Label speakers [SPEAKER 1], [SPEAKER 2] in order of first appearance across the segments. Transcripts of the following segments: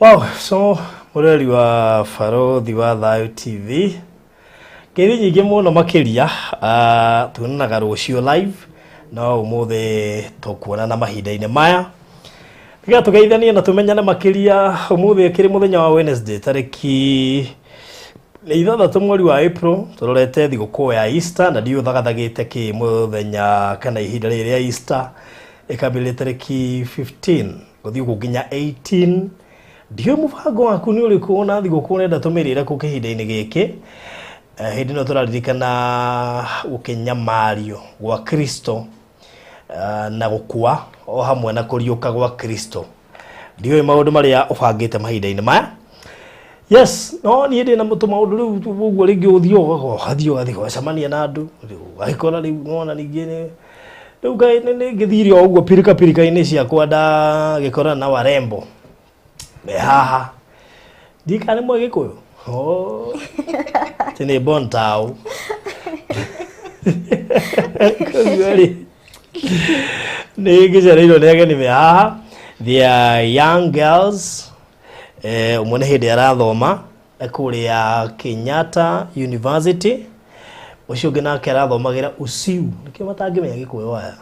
[SPEAKER 1] Wow, so mureri wa Barothi wa Thayu TV kiri nyingi muno makiria tuonaga rucio live no umuthe tukuona na mahinda-ini maya tiga tugeithanie na tumenyane makiria umuthe kiri muthenya wa Wednesday tariki 6 mweri wa April turorete thiguku ya Easter na ndio thagathagite ki muthenya kana ihinda riri ya Easter ikambire tariki 15 guthii gukinya 18 ndio mubango waku ni uriku na thiguku nenda tumirire ku kihinda-ini giki hindi no turaririkana ukinyamario gwa Kristo na gukua o hamwe na kuriuka gwa Kristo ndio maundu maria ubangite mahinda-ini maya. Yes, no ni ndi na maundu riu uguo ringi uthio gacamania na andu agikora riu ngona ningine riu ngai ni ngithiri o uguo pirika-ini ciakwa ndagikora na warembo me haha ndikane mwe Gikuyu tene bontao kugari nigicereirwo ni ageni me haha they are young girls umwe hindi arathoma kuria Kenyatta University ucio ungi nake arathomagira uciu nikio matangimenya Gikuyu aya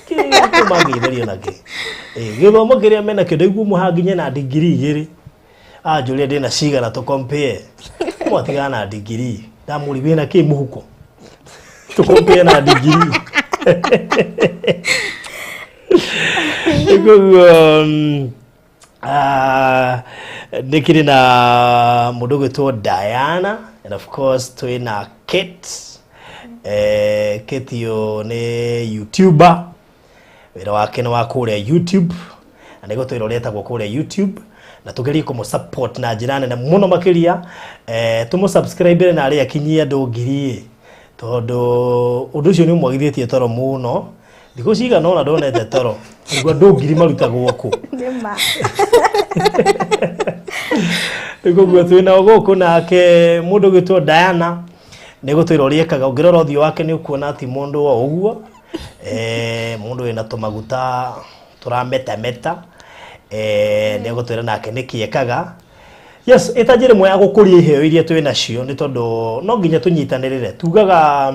[SPEAKER 1] kĩrĩa magĩtherio nake gĩthomo kĩrĩa mena kĩndũ iguo mũhanginye na degree igĩrĩ anjũria ndĩna cigana to compare mwatigana na degree ndamũri wĩna kĩ mũhuko to compare na degree nikiri na mũndũ gwĩtwo Diana and of course twĩna Kate Kate yo nĩ YouTuber wira wake ni wa kuria YouTube na nigo twiroreta gwa kuria YouTube na tugerie kumu support na njira nene muno makiria tumu subscribe na ari akinyia andu ngiri tondu undu ucio ni mwagithitie toro muno thiku ciga no na ndonete toro ngwa andu ngiri marutagwo ku ndima ngwa twina guku nake mundu gitwo Diana nigo twiroriekaga ungirora uthio wake ni ukuona ati mundu wa uguo mundu wina tumaguta turameta nego twira nake nikiekaga. Yes, itajire mwe ya gukuria iheo iria twina cio ni tondu no nginya tunyitanirire tugaga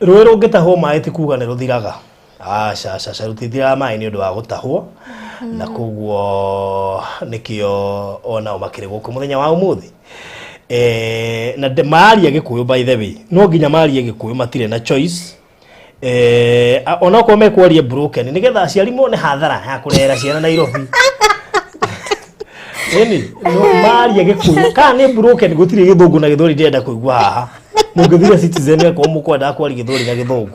[SPEAKER 1] rũĩ rũngĩtahwo maĩ ti kuga nĩ rũthiraga aca rutithira maĩ ni undu wa gutahwo na koguo nikio ona umakire guku muthenya wa umuthi na maria Gikuyu by the way no nginya maria Gikuyu matire na choice ona ko mekwaria broken nigetha aciari mone hathara ya kurera ciana Nairobi no maria Gikuyu kana ni broken gutire Githungu na Githweri ndenda kuigua haha mungithira Citizen ko mukwenda kwari Githweri na Githungu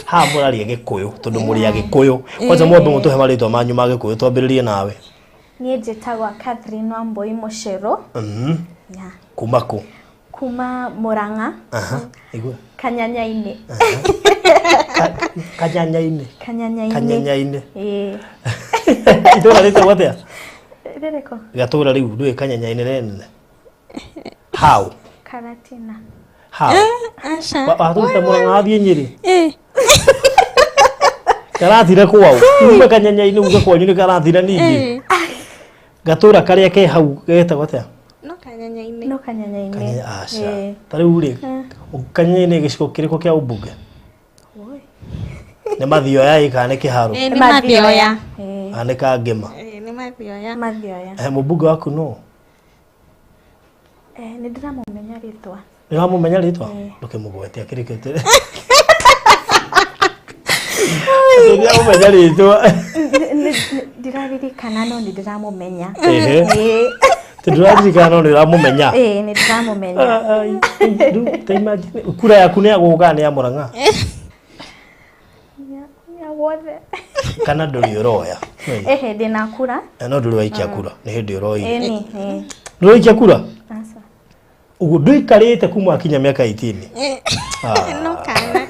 [SPEAKER 1] ha muraria Gikuyu tondu muria Gikuyu kwanza mwambe mutuhe maritwa manyu ma Gikuyu twambiririe nawe.
[SPEAKER 2] Nie njĩtagwo Catherine Wambui Muchero
[SPEAKER 1] ya kumako
[SPEAKER 2] kuma Murang'a
[SPEAKER 1] igwe
[SPEAKER 2] Kanyanya-inĩ
[SPEAKER 1] Kanyanya-inĩ itũra rĩtagwo atĩa
[SPEAKER 2] rĩrĩkũ
[SPEAKER 1] gatũra rĩu ndũĩ Kanyanya-inĩ nene how
[SPEAKER 2] Karatina
[SPEAKER 1] how watuta Murang'a athiĩ Nyĩrĩ karathire kwao ume Kanyanya-inĩ uga kwanyu nĩ karathire ningĩ gatura karia ke hau getagwo atĩa
[SPEAKER 2] no Kanyanya-inĩ
[SPEAKER 1] aca tariu ri Kanyanya-inĩ gĩcigo kĩrĩkũ kĩa ũmbunge nĩ Mathioya ikane kĩharo
[SPEAKER 2] nĩ Mathioya
[SPEAKER 1] ane ka Ngema
[SPEAKER 2] nĩ Mathioya
[SPEAKER 1] mũmbunge waku no
[SPEAKER 2] nĩ ndiramũmenya rĩtwa
[SPEAKER 1] ndiramũmenya rĩtwa ndũkĩmũgwete akĩrĩkĩte ndiramũmenya rĩtwa
[SPEAKER 2] ndiraririkana no nĩ ndiramũmenya
[SPEAKER 1] ndiraririkana no nĩ ndiramũmenya
[SPEAKER 2] nĩ ndiramũmenya
[SPEAKER 1] ta imagine kura yaku nĩ agũga nĩ ya Murang'a
[SPEAKER 2] ya wothe
[SPEAKER 1] kana ndũrĩ ũroya
[SPEAKER 2] ndĩna kura
[SPEAKER 1] no ndũrĩ waikia kura nĩ hĩndĩ ũroire
[SPEAKER 2] ndũrĩ
[SPEAKER 1] waikia kura aca ũguo ndũikarĩte kuma akinya mĩaka 18
[SPEAKER 2] no kana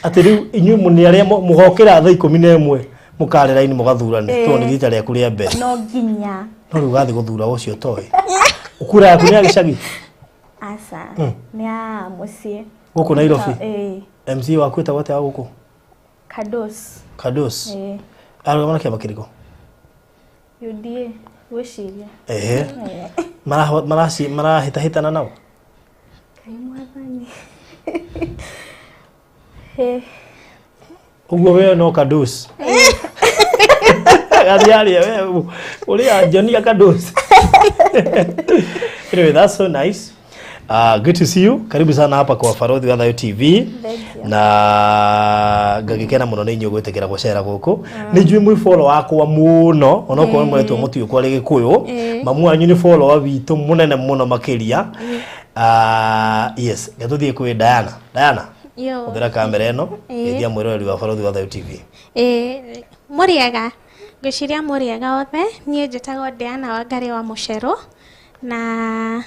[SPEAKER 1] ati riu inyuĩ mũnĩ arĩa mũgokĩra thaa 11 mũkarĩra ini mũgathurane to nĩ rita rĩaku rĩa mbere
[SPEAKER 2] no nginya
[SPEAKER 1] no rĩu gathi gũthura ũcio toĩ ukura yaku nĩ ya gĩcagi
[SPEAKER 2] aca nĩ ya mũciĩ
[SPEAKER 1] gũkũ Nairobi MC waku etagwo atĩa gũkũ
[SPEAKER 2] Kados
[SPEAKER 1] arũgamana kĩama kĩrĩkũ
[SPEAKER 2] UDA gwiciria
[SPEAKER 1] marahitahitana nao
[SPEAKER 2] kai mwathani
[SPEAKER 1] uguo we no kadus gariaria we uria Johnny kadus. Anyway, that's so nice. Good to see you. Karibu sana hapa kwa Farodhi wa Thayo TV. Na ngagikena muno ni nyugwitikira gucera guku. Ni njui mwi follow wakwa muno onoko mweretwo mutio kwa Gikuyu. Mamu anyu ni follow witu munene muno makiria. Yes, gatuthie kwi Diana. Diana.
[SPEAKER 3] Yo.
[SPEAKER 1] Uthira kamera eno. Ithia mwirori wa Farodhi wa Thayo TV.
[SPEAKER 3] Muriega. Ngwiciria muriega othe. Nie njitagwo Diana Wangari wa Mucero. Na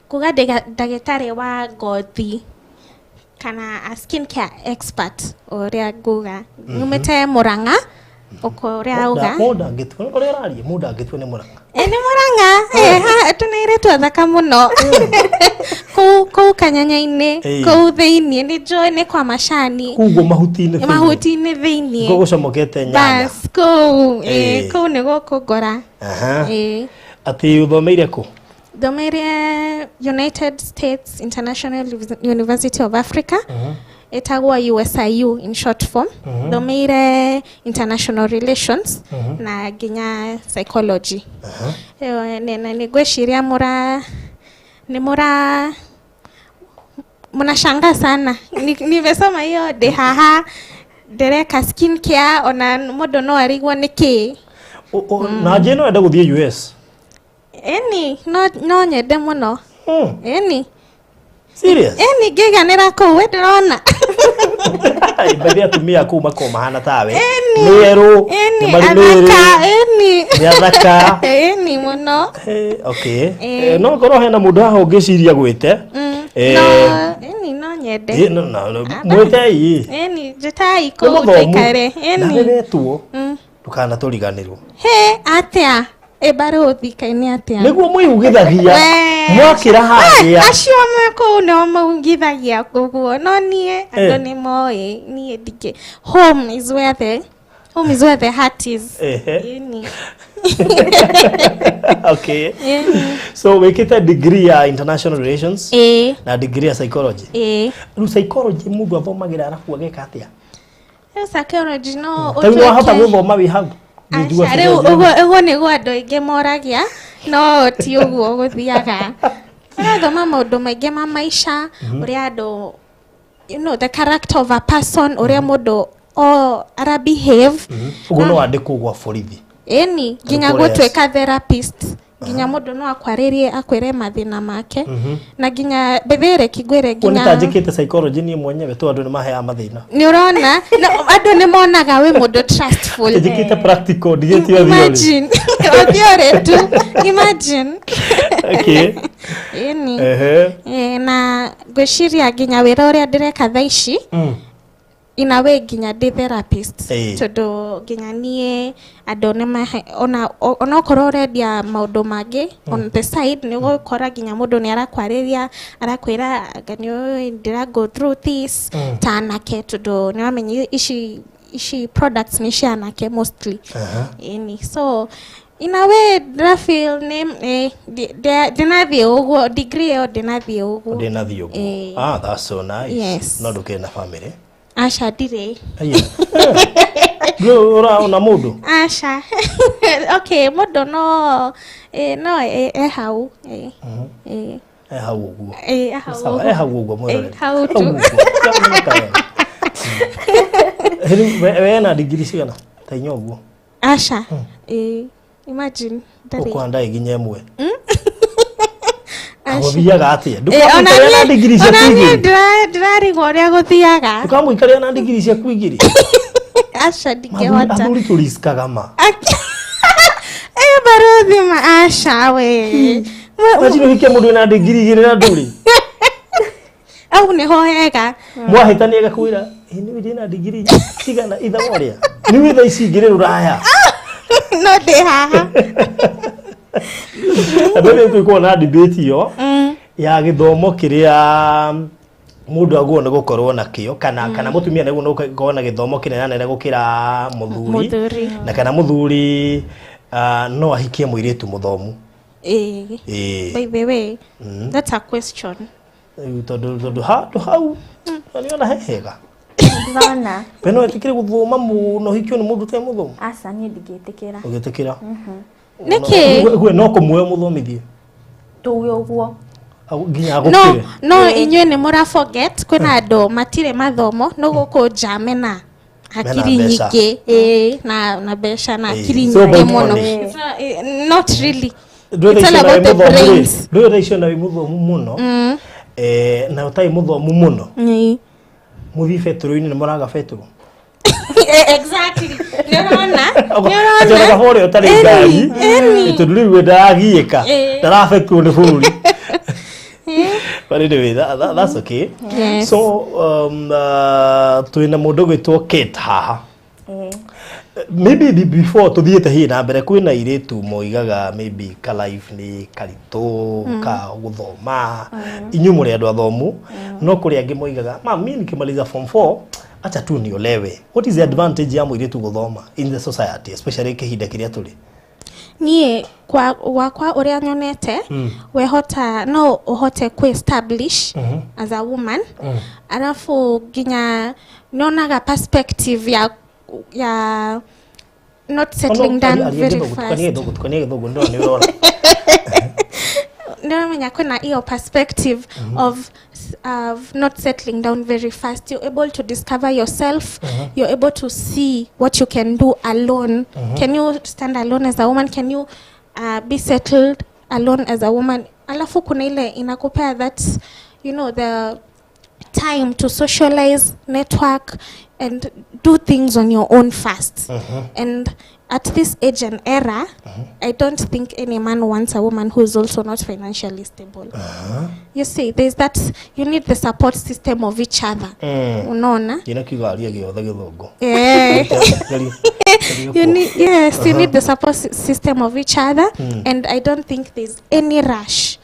[SPEAKER 3] kuga ndagĩtarĩ wa ngothi kana a skin care expert ũrĩa nguga nyumĩte Murang'a ũkũrĩa uga
[SPEAKER 1] mũndũ angĩtua ũrĩa ũraria mũndũ angĩtua nĩ Murang'a
[SPEAKER 3] nĩ Murang'a tũnairĩtwo thaka mũno kũu Kanyanya-inĩ kũu thĩinĩ nĩ njũĩ nĩ kwa Macani
[SPEAKER 1] kuguo mahuti-inĩ
[SPEAKER 3] thĩinĩ
[SPEAKER 1] gũcomokete nyanya
[SPEAKER 3] bas kũu nĩ gũkũ ngora
[SPEAKER 1] atĩ ũthomeire kũ?
[SPEAKER 3] Thomeire United States International University of Africa. Etagwa USIU in short form. Thomeire International Relations na ginya Psychology. Nigweciria munashanga sana. Nimesoma hiyo de haha dereka skin care ona mundu no arigwo niki.
[SPEAKER 1] Na je no enda guthie US?
[SPEAKER 3] No nyende muno.
[SPEAKER 1] Serious?
[SPEAKER 3] Ngiganira kuu we ndĩrona.
[SPEAKER 1] Baby atumia kuu mako mahana tawe. Nero. Ni athaka.
[SPEAKER 3] Muno.
[SPEAKER 1] Okay. No ngoro hena mundu haha ngiciria gwite.
[SPEAKER 3] No nyende.
[SPEAKER 1] No. Mwitei.
[SPEAKER 3] Jitai kuu tuikare.
[SPEAKER 1] Naretwo. Tukana turiganirwo.
[SPEAKER 3] Atia. Barothi kaini atia.
[SPEAKER 1] Niguo mwihugithagia. Mwakira hagia.
[SPEAKER 3] Acio meko no maugithagia kuguo. No nie ando ni moe nie dike. Home is where the heart is.
[SPEAKER 1] Okay. So wekita degree ya international relations na degree ya psychology. Psychology mundu athomagira arafu ageka atia?
[SPEAKER 3] Psychology no
[SPEAKER 1] Taiwa hata guthoma wi hau.
[SPEAKER 3] Ugo niguo andũ aingĩ moragia no ti ũguo gũthiaga. Ũrathoma maũndũ maingĩ ma maica ũrĩa andũ the character of a person ũrĩa mũndũ ara behave.
[SPEAKER 1] Ugo no andĩkwo gwa borithi.
[SPEAKER 3] Nginya gũtuĩka therapist. Nginya mũndũ no akwĩre mathĩna make. Na nginya bethere kigwere nginya
[SPEAKER 1] nĩtanjĩkĩte psychology niĩ mwenyewe tu andũ nĩ maheaga mathĩna.
[SPEAKER 3] Nĩ ũrona andũ nĩ monaga we mũndũ trustful.
[SPEAKER 1] Njĩkĩte practical ndiye theory.
[SPEAKER 3] Imagine. Theory tu. Imagine.
[SPEAKER 1] Okay.
[SPEAKER 3] Na ngwĩciria nginya wĩra ũrĩa ndĩreka thaa ici inawe nginya ndi therapist tondu nginya nie andũ ona okorwo ũrendia maũndũ mangĩ on the side nĩ gũkora nginya mũndũ nĩ arakwarĩria arakwĩra nganyo ndĩra go through this ta anake tondu nĩ wamenya ici products nĩ cia anake mostly. So inawe ndĩrafeel ndĩnathiĩ ũguo degree ĩyo ndĩnathiĩ ũguo.
[SPEAKER 1] That's so nice.
[SPEAKER 3] Yes.
[SPEAKER 1] No ndũkĩrĩ na family?
[SPEAKER 3] Asha dire.
[SPEAKER 1] Una mundu?
[SPEAKER 3] Asha. Okay, mundu no hau.
[SPEAKER 1] Hau uguo.
[SPEAKER 3] Hau
[SPEAKER 1] uguo mwere.
[SPEAKER 3] Hau tu.
[SPEAKER 1] We na degree cigana? Ta inya uguo.
[SPEAKER 3] Asha. Imagine
[SPEAKER 1] ndari. Ukwanda iginya imwe. Agothiaga atia? Ndukamwikaria na degree cia kwigiri.
[SPEAKER 3] Ndirarigwo ũrĩa gũthiaga.
[SPEAKER 1] Ndukamwikaria na degree cia kwigiri.
[SPEAKER 3] Asha ndingĩhota.
[SPEAKER 1] Athuri tũriskaga ma.
[SPEAKER 3] Barothi ma Asha we.
[SPEAKER 1] Wajino hike mũndũ na degree igĩrĩ na ndũri.
[SPEAKER 3] Au nĩho hega.
[SPEAKER 1] Mwahĩtania agakwĩra nĩ ndĩ na degree cigana ithamu rĩa. Nĩ witha ici ingĩrĩ rũraya.
[SPEAKER 3] No ndĩ haha.
[SPEAKER 1] Andũ nĩ twĩkuona debate yo ya gĩthomo kĩrĩa mundu aguo ne gukorwo na kio kana mutumia ne gukorwo na githomo kinene ne gukira muthuri na kana muthuri no ahikie muiritu muthomu.
[SPEAKER 3] By the way, that's a question.
[SPEAKER 1] Tondu hau niona hehega
[SPEAKER 2] Ndona
[SPEAKER 1] peno etikire guthoma muno hikio ni mundu te muthomu.
[SPEAKER 2] Asa ni ndigitikira.
[SPEAKER 1] Ugitikira
[SPEAKER 3] Niki
[SPEAKER 1] gwe no kumwe muthomithie
[SPEAKER 2] tuwe uguo.
[SPEAKER 3] No inywe ni mura forget kwina ando matire mathomo no guko jamena hakiri nyingi na besha na hakiri nyingi muno. Not really. It's all about the brains.
[SPEAKER 1] Do ratio na muthomu muno na utai muthomu muno muthi fetro-ini ni muraga fetro.
[SPEAKER 3] Exactly. Niona
[SPEAKER 1] acha bore utari ngai ituduri ndagiika ndarafetwo ni bururi. But anyway, that's okay.
[SPEAKER 3] Yes.
[SPEAKER 1] So tuina mundu gwitwo Kate haha. Maybe before tuthiete hi na mbere kwina iritu moigaga maybe ka life ni karito ka guthoma inyu muri andu athomu no kuri angi moigaga mimi nikimaliza form 4 acha tu niolewe. What is the advantage ya muiritu guthoma in the society, especially kihinda kiria tuli?
[SPEAKER 3] Nie kwa uria nyonete wehota no uhote ku establish as a woman alafu ginya nonaga perspective ya not settling down very fast. Ndio kuna hiyo perspective of not settling down very fast. You're able to discover yourself. You're able to see what you can do alone. Can you stand alone as a woman? Can you be settled alone as a woman? Alafu kuna ile inakupea that, you know, the time to socialize, network, and do things on your own first. And at this age and era, I don't think any man wants a woman who is also not financially stable. You see, there's that, you need the support system of each other. Unaona? You need the support system of each other, and I don't think there's any rush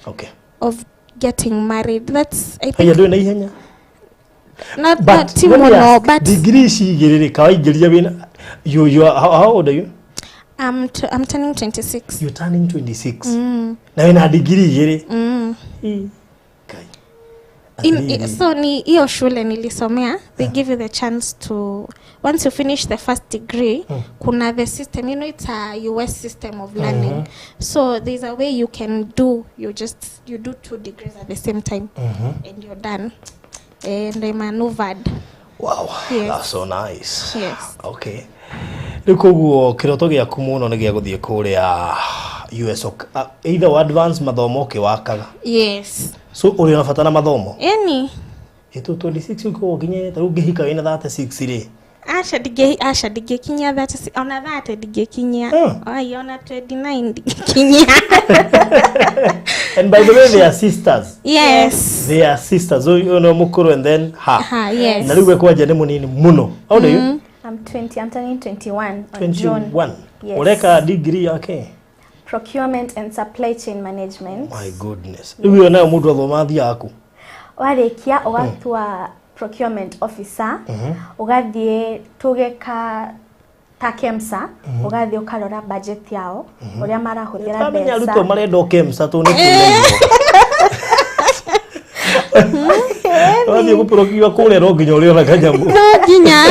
[SPEAKER 3] of getting married. That's, I think, not
[SPEAKER 1] but
[SPEAKER 3] Timono, but
[SPEAKER 1] degree she you how old are you?
[SPEAKER 3] I'm turning 26.
[SPEAKER 1] You're turning 26. Na una degree gere.
[SPEAKER 3] So ni hiyo shule nilisomea, they give you the chance to, once you finish the first degree, kuna the system, you know, it's a US system of learning. So there's a way you can do, you do 2 degrees at the same time, and you're done. And I maneuvered.
[SPEAKER 1] Wow,
[SPEAKER 3] yes.
[SPEAKER 1] That's so nice.
[SPEAKER 3] Yes.
[SPEAKER 1] Okay. Rikuguo kiroto giaku muno ni gia guthie kuria US either advance mathomo kiwakaga.
[SPEAKER 3] Yes.
[SPEAKER 1] So uri unafatana mathomo?
[SPEAKER 3] Any.
[SPEAKER 1] Eto 26 uko ginye taru gihika wina 36 ri.
[SPEAKER 3] Asha dige kinya that ona that dige kinya. Ai ona 29 dige kinya.
[SPEAKER 1] And by the way, they are sisters.
[SPEAKER 3] Yes.
[SPEAKER 1] They are sisters. So you know mukuru and then her.
[SPEAKER 3] Yes.
[SPEAKER 1] Na riwe kwa jane munini muno. How old are you?
[SPEAKER 2] I'm 20. I'm turning 21 on
[SPEAKER 1] 21.
[SPEAKER 2] June. Yes.
[SPEAKER 1] Ureka degree yake?
[SPEAKER 2] Procurement and supply chain management.
[SPEAKER 1] My goodness. Riwe na mundu athomathi yaku.
[SPEAKER 2] Warekia ugatua procurement officer. Ugathie tugeka takemsa ugathie ukarora budget yao uria marahuthira
[SPEAKER 1] pesa.
[SPEAKER 2] Pesa
[SPEAKER 1] Ruto marenda kemsa tu ni kuleyo. Wathie guprokiwa kule ro nginya uri ona kanyamu.
[SPEAKER 3] No nginya.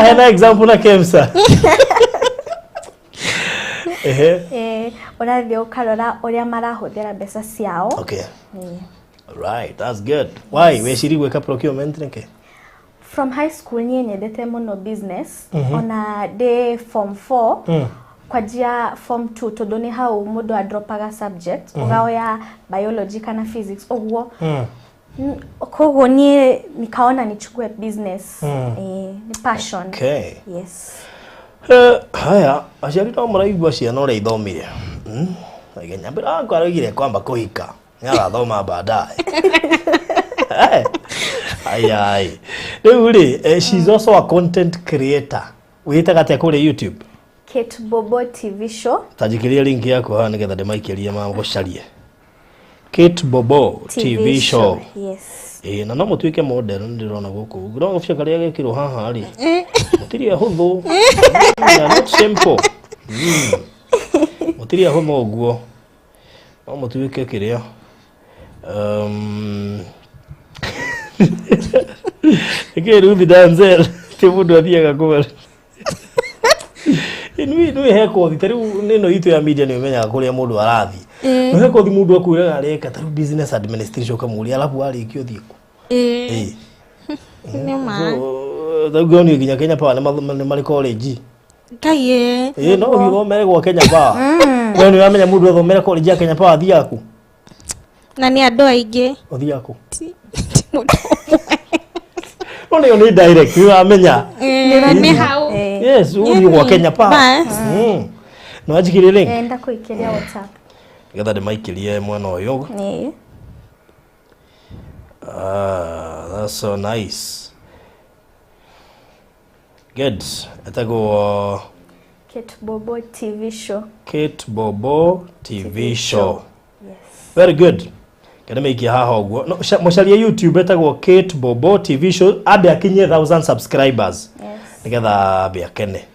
[SPEAKER 1] Hena example na kemsa.
[SPEAKER 2] Ugathie ukarora uria marahuthira pesa ciao.
[SPEAKER 1] Okay. Right, that's good. Why? Weshiri gweka procurement nike?
[SPEAKER 2] From high school niye nyendete muno business. Ona day form 4 kwa jia form 2 tondu ni hau mundu adropaga subject ugaoya biology kana physics oguo. Koguo niye nikaona nichukue business. Ni passion.
[SPEAKER 1] Okay.
[SPEAKER 2] Yes.
[SPEAKER 1] Haya, aciari no maraigua ciana uria ithomire. Agenya mbira kwaragire kwamba kuhika. Nyara thoma baadaye. Ai. She's also a content creator. Wita kati kule YouTube.
[SPEAKER 2] Kate Bobo TV show.
[SPEAKER 1] Tajikiria link yako ha nigetha ndimaikirie ma gucarie. Kate Bobo TV show.
[SPEAKER 2] Yes.
[SPEAKER 1] Na no mutuike model ndirona guku ngiro gofia karia gekiro haha ri mutiria huthu not simple mutiria huthu guo no mutuike kiria Ruthi Danzel ti mundu athiaga kwa Nui he kothi tariu nino itu ya media ni menyaga kuria mundu arathi no he kothi mundu akwiraga areka tariu business administration kamuria alafu arikio thiku
[SPEAKER 2] Nima
[SPEAKER 1] thagoni ginya Kenya Power ni mari college
[SPEAKER 2] kaye
[SPEAKER 1] no githomere gwa Kenya Power no ni wamenya mundu athomere college ya Kenya Power thiaku
[SPEAKER 2] na ni andu aingi
[SPEAKER 1] othiaku Ona yo ni direct ni wamenya
[SPEAKER 2] ni hau
[SPEAKER 1] yes uri gwa Kenya Power no ajikire link
[SPEAKER 2] enda kuikiria WhatsApp
[SPEAKER 1] getha ndimaikirie mwana uyu that's so nice good atago
[SPEAKER 2] Kate Bobo TV show
[SPEAKER 1] Kate Bobo TV show
[SPEAKER 2] yes
[SPEAKER 1] very good kada meikia haha uguo no musharia YouTube atago Kate Bobo TV show abe akinye 1000 subscribers
[SPEAKER 2] yes
[SPEAKER 1] nigetha abe akene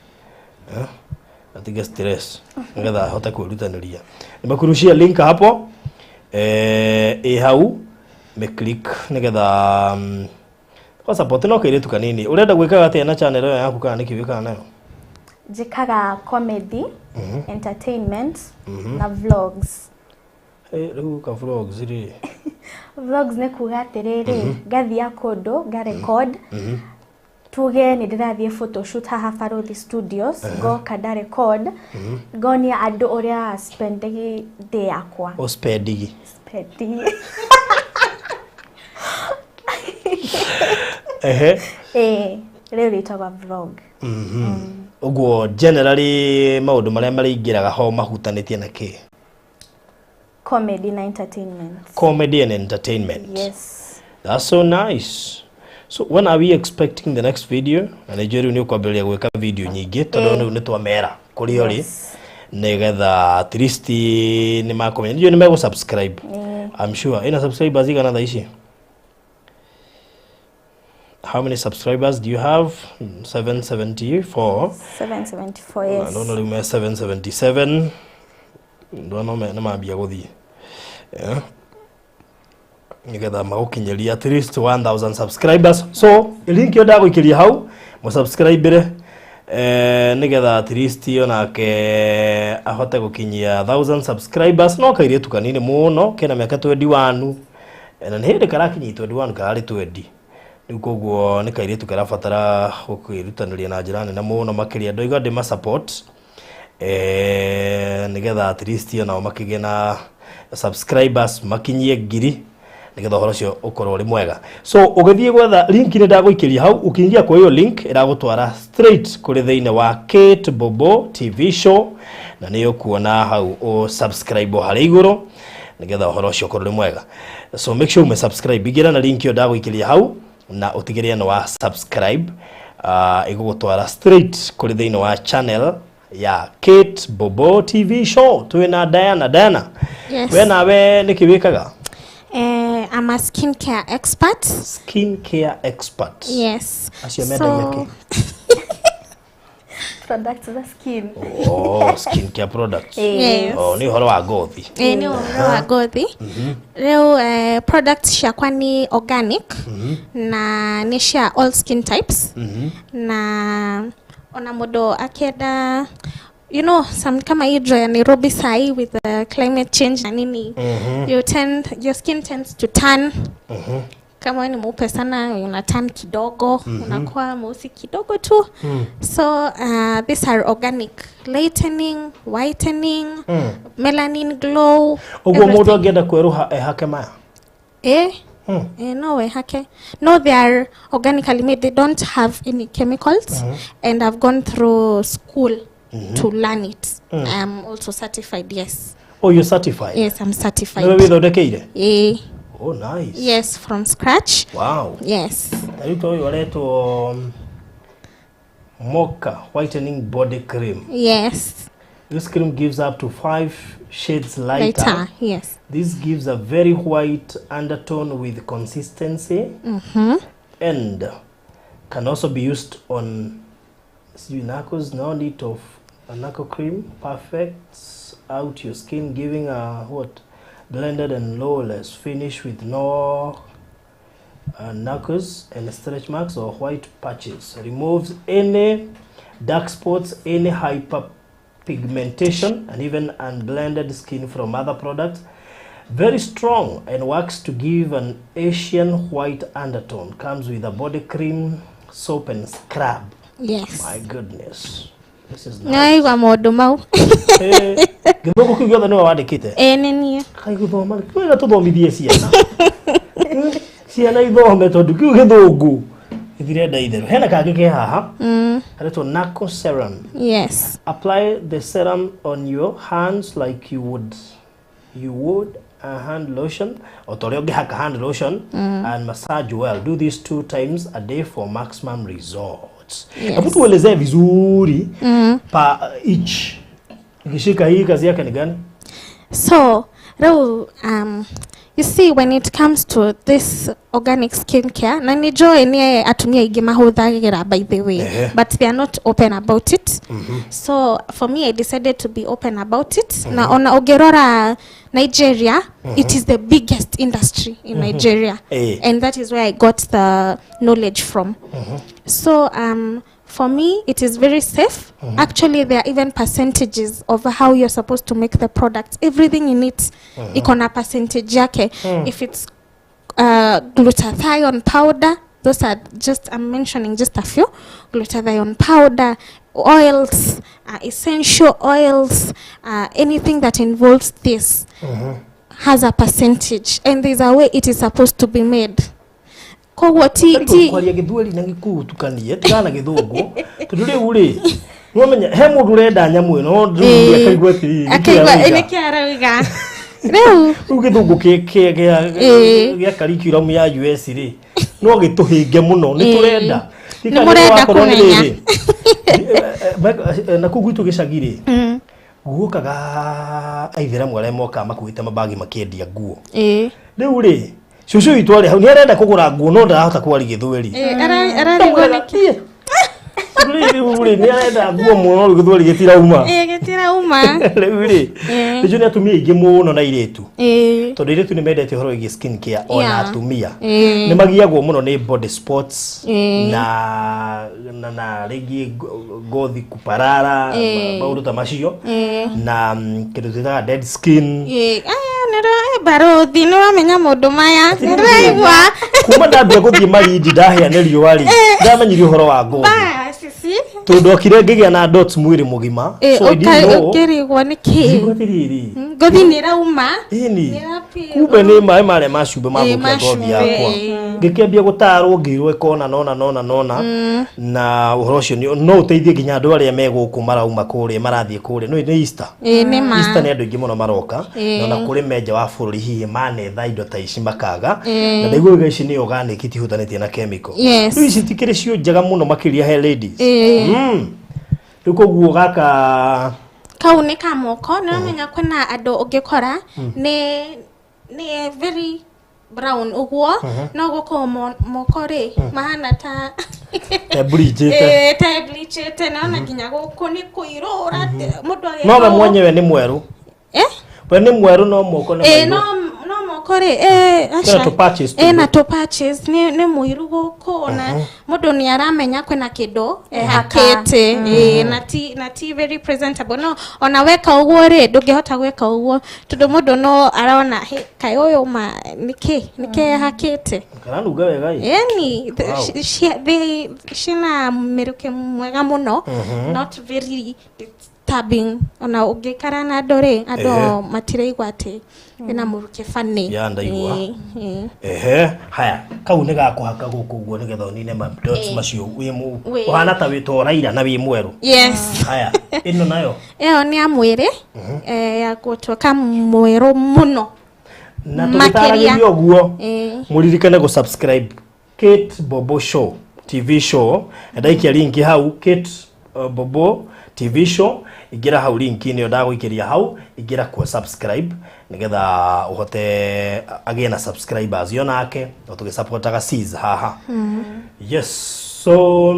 [SPEAKER 1] atige stress nigetha hota kwirutaniria nimakurushia link hapo hau me click nigetha kwa support no kairetu kanini urenda gwikaga atia na channel yaku kana nikiwika nayo
[SPEAKER 2] jikaga comedy entertainment na vlogs
[SPEAKER 1] riu ka vlogs ri
[SPEAKER 2] vlogs ne kuga atiriri gathia kondo ga record tuge ni ndirathie photoshoot haha Farothi Studios go kada record gonia andu uria spending day yakwa
[SPEAKER 1] o spending
[SPEAKER 2] riu ritagwa vlog
[SPEAKER 1] uguo generally maundu maria maringiraga ho mahutanitie na ki
[SPEAKER 2] comedy and entertainment
[SPEAKER 1] yes that's so nice so when are we expecting the next video na Nigeria ni kwambiria gweka video nyingi tondu ni twamera kuri ori nigetha at least ni makomenya ndio ni mego subscribe I'm sure ina subscribers igana tha ici how many subscribers do you have 774
[SPEAKER 2] yes
[SPEAKER 1] no no 777 ndo no me na mambia guthie nigetha magukinyeria at least 1000 subscribers so link yo ndaguikiria hau mu subscribe nigetha at least onake ahote gukinyia 1000 subscribers no kaire tukanini muno kena miaka 21 na ni hindi karakinyi 21 karari 20 nikuguo ni kaire tukarabatara gukwirutaniria na njira nene muno makiria ndoiga ndima support nigetha at least ona makige na subscribers makinyie ngiri nigetha horo cio ukorwo uri mwega so ugithie gwetha link ni ndaguikiria hau ukiingia kwa hiyo link iragutwara straight kuri thiine wa Kate Bobo TV show na niyo kuona hau o subscribe hari iguru nigetha horo cio ukorwo uri mwega so make sure ume subscribe igira na link yo ndaguikiria hau na utigirie no wa subscribe igugutwara straight kuri thiine wa channel ya Kate Bobo TV show twina Diana
[SPEAKER 2] yes
[SPEAKER 1] we nawe nikiwikaga
[SPEAKER 2] I'm a skincare expert. Yes.
[SPEAKER 1] So
[SPEAKER 2] products za skin.
[SPEAKER 1] Skincare products.
[SPEAKER 2] Yes.
[SPEAKER 1] Ni horo wa ngothi.
[SPEAKER 2] Ni horo wa ngothi. Leo products shakwa ni organic na ni share all skin types. Na ona modo akeda you know some kama hydro ya Nairobi sai with the climate change na nini your skin tends to turn kama ni mweupe sana una turn kidogo unakuwa mweusi kidogo tu so these are organic lightening whitening melanin glow
[SPEAKER 1] ogwo mundu angienda kweruha hake maya
[SPEAKER 2] no way hake no they are organically made they don't have any chemicals and I've gone through school to learn it. I am also certified, yes.
[SPEAKER 1] Oh, you're certified?
[SPEAKER 2] Yes, I'm certified.
[SPEAKER 1] Oh, nice.
[SPEAKER 2] Yes, from scratch.
[SPEAKER 1] Wow.
[SPEAKER 2] Yes.
[SPEAKER 1] Mocha whitening body cream.
[SPEAKER 2] Yes.
[SPEAKER 1] This cream gives up to 5 shades lighter.
[SPEAKER 3] Yes.
[SPEAKER 1] This gives a very white undertone with consistency. And can also be used on knuckles. No need of a knuckle cream. Perfects out your skin, giving a blended and flawless finish with no knuckles and stretch marks or white patches. Removes any dark spots, any hyperpigmentation, and even unblended skin from other products. Very strong and works to give an Asian white undertone. Comes with a body cream, soap and scrub.
[SPEAKER 3] Yes.
[SPEAKER 1] My goodness. This is
[SPEAKER 3] nice. Ngai maundu mau.
[SPEAKER 1] Githogo kiu giothe niwe wandikite.
[SPEAKER 3] Nini.
[SPEAKER 1] Kai guthoma. Kwega tuthomithie ciana. Ciana ithome tondu kiu githogu. Ithirenda itheru. Hena kangi ke haha. Karetwo Knuckle Serum.
[SPEAKER 3] Yes.
[SPEAKER 1] Apply the serum on your hands like you would a hand lotion, or hand lotion, and massage well. Do this 2 times a day for maximum results. Yes. Tuelezee vizuri pa each. Ukishika hii kazi yake ni gani?
[SPEAKER 3] So, you see, when it comes to this organic skincare, na nijoe ni atumia igi mahuthagira by the way, but they are not open about it. So for me, I decided to be open about it. Na ona ogerora Nigeria, it is the biggest industry in Nigeria, and that is where I got the knowledge from. So for me, it is very safe. Actually, there are even percentages of how you're supposed to make the product. Everything in it, ikona percentage yake. If it's glutathione powder, those are just, I'm mentioning just a few. Glutathione powder, oils, essential oils, anything that involves this has a percentage, and there's a way it is supposed to be made. Kwa ti
[SPEAKER 1] kwa githweli na gikutukanie tigana githungu tudure uri nomenya he mundu urenda nyamu ino akaigwa tiri
[SPEAKER 3] akaigwa iki arauga reu
[SPEAKER 1] ugithungu gya curriculum ya US ri no gituhinge muno ni turenda
[SPEAKER 3] ni murenda kumenya
[SPEAKER 1] na kugwitu gicagire gukaga aithera mware moka makuite mabagi makiendia nguo reu ri Shushu itwale hau ni arenda kugura nguo no ndahota kwari githweri.
[SPEAKER 3] Ararigonikie.
[SPEAKER 1] Uri ni arenda nguo muno githweri gitirauma.
[SPEAKER 3] Gitirauma.
[SPEAKER 1] Uri. Nijo ni atumia ingi muno na iretu. Tondu iretu ni mendete horo igi skin care ona atumia. Ni magiagwo muno ni body spots na rigi gothi kuparara maundu ta macio na kindu twitaga dead skin.
[SPEAKER 3] Barothi ni wamenya mundu maya niraigwa
[SPEAKER 1] kuma ndambia guthie marindi ndahia ni riua ri ndamenyire uhoro wa ngothi tundokire ngigia na dots mwiri mugima
[SPEAKER 3] so ukirigwa niki ngothi ni rauma
[SPEAKER 1] ini kumbe ni mai mare macumbe magukia ngothi yakwa ngikiambia gutarwo ngirwe kona nona na uhoro cio no uteithie nginya andu aria meguku marauma kuria marathie kuria no ni Easter
[SPEAKER 3] ni ma
[SPEAKER 1] Easter ni andu ingi muno maroka na kuri menja wa bururi hihi manetha indo ta ici makaga na ndaigua ici ni organic itihutanĩtie na chemical ici tikire cio njega muno makiria he ladies rikoguo gaka
[SPEAKER 3] kau ni kamoko no menya kwena andu ungikora ni very brown uguo no guko mokore mahana ta bleachete na nginya guko ni kuirora mundu
[SPEAKER 1] no mwenyewe ni mweru we ni mweru no moko
[SPEAKER 3] no mokore
[SPEAKER 1] asha
[SPEAKER 3] na to purchase ni muiru guko na mundu ni aramenya kwena kido hakete na ti very presentable no ona weka uguo ri ndungihota gweka uguo tondu mundu no araona kai uyu ma niki hakete
[SPEAKER 1] kana nduga wega
[SPEAKER 3] yani shina miruke mwega muno not very tabbing ona ugikara na ndore ando matireigwa ati ina muruke fani
[SPEAKER 1] ya ndaigwa haya kau ni gakuhaka guku guo nigetha unine ma dots macio wi mu uhana ta witoraira na wi mweru
[SPEAKER 3] yes
[SPEAKER 1] haya ino nayo
[SPEAKER 3] ni amwire ya gutweka mweru muno
[SPEAKER 1] na tutaragio guo muririkane go subscribe Kate Bobo Show TV show ndaikia link hau Kate Bobo TV show ingira hau link ni ndagũikiria hau, ingira kwa subscribe nigetha uhote again na subscribers yonake no tugisupportaga Cs haha. Yes. So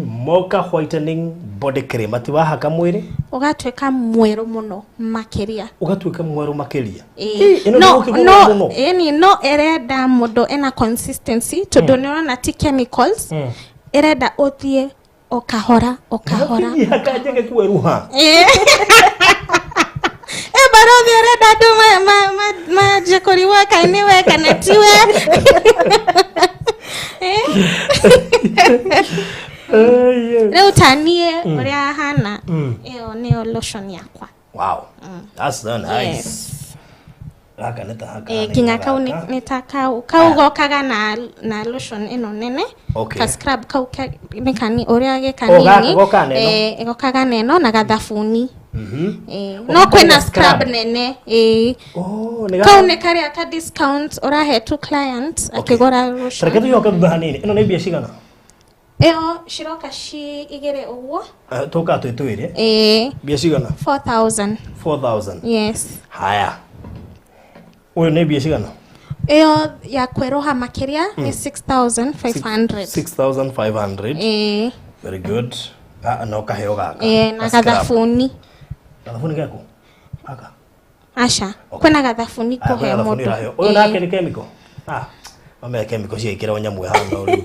[SPEAKER 1] mocha whitening body cream ati haka mwiri
[SPEAKER 3] ugatweka mweru muno makiria,
[SPEAKER 1] ugatweka mweru makiria.
[SPEAKER 3] No ereda mudo ena consistency to na ti chemicals. Ereda othie okahora
[SPEAKER 1] yakajenge kweruha
[SPEAKER 3] barodhi ereda do ma jekori waka niwe kanatiwe leo tanie uria hana eo neo lotion yakwa.
[SPEAKER 1] Wow. That's so nice. Yes. Haka
[SPEAKER 3] ginya kau nitakau gokaga na lotion ino nene.
[SPEAKER 1] Okay.
[SPEAKER 3] Ka scrub kau nikani uria ge kanini gokaga neno na gathafuni. No kwena scrub nene kau ne kari aka discount ora he to clients akigora lotion.
[SPEAKER 1] Tareketu yoka hanini ino ni bia cigana?
[SPEAKER 3] Eo shiroka shi igere uwo
[SPEAKER 1] toka twitwire bia cigana? 4,000.
[SPEAKER 3] Yes.
[SPEAKER 1] Haya uyu ni bia cigana?
[SPEAKER 3] Eo ya kweroha makiria ni 6,500.
[SPEAKER 1] 6,500. Very good. No kaheo gaka
[SPEAKER 3] na gathafuni
[SPEAKER 1] gako aka
[SPEAKER 3] asha kwena gathafuni ko he modo
[SPEAKER 1] uyu nake ni chemical mame chemical cia ikira onyamu hanga uri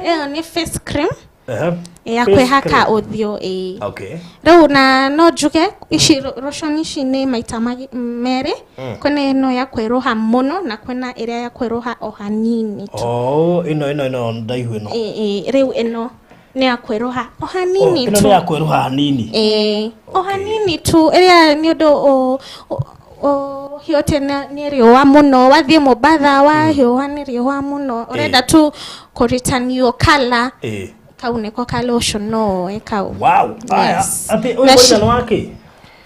[SPEAKER 3] eo ni face cream ya kwehaka uthio
[SPEAKER 1] okay.
[SPEAKER 3] Rĩu na no njuge ici lotion ici ni maita mere kwena ino ya kweroha muno na kwena ĩrĩa ya kweroha o hanini tu.
[SPEAKER 1] Ino ndaihu ino
[SPEAKER 3] rĩu ino ni ya kweroha o hanini tu.
[SPEAKER 1] Ino ni ya kweroha hanini
[SPEAKER 3] o hanini tu ĩrĩa ni ũndũ hiote ni riũa muno wathie Mombasa wa hiũa ni riũa muno urenda tu ko return your color kau niko ka lotion no ekau.
[SPEAKER 1] Wow. Yes. Ati uyu no wake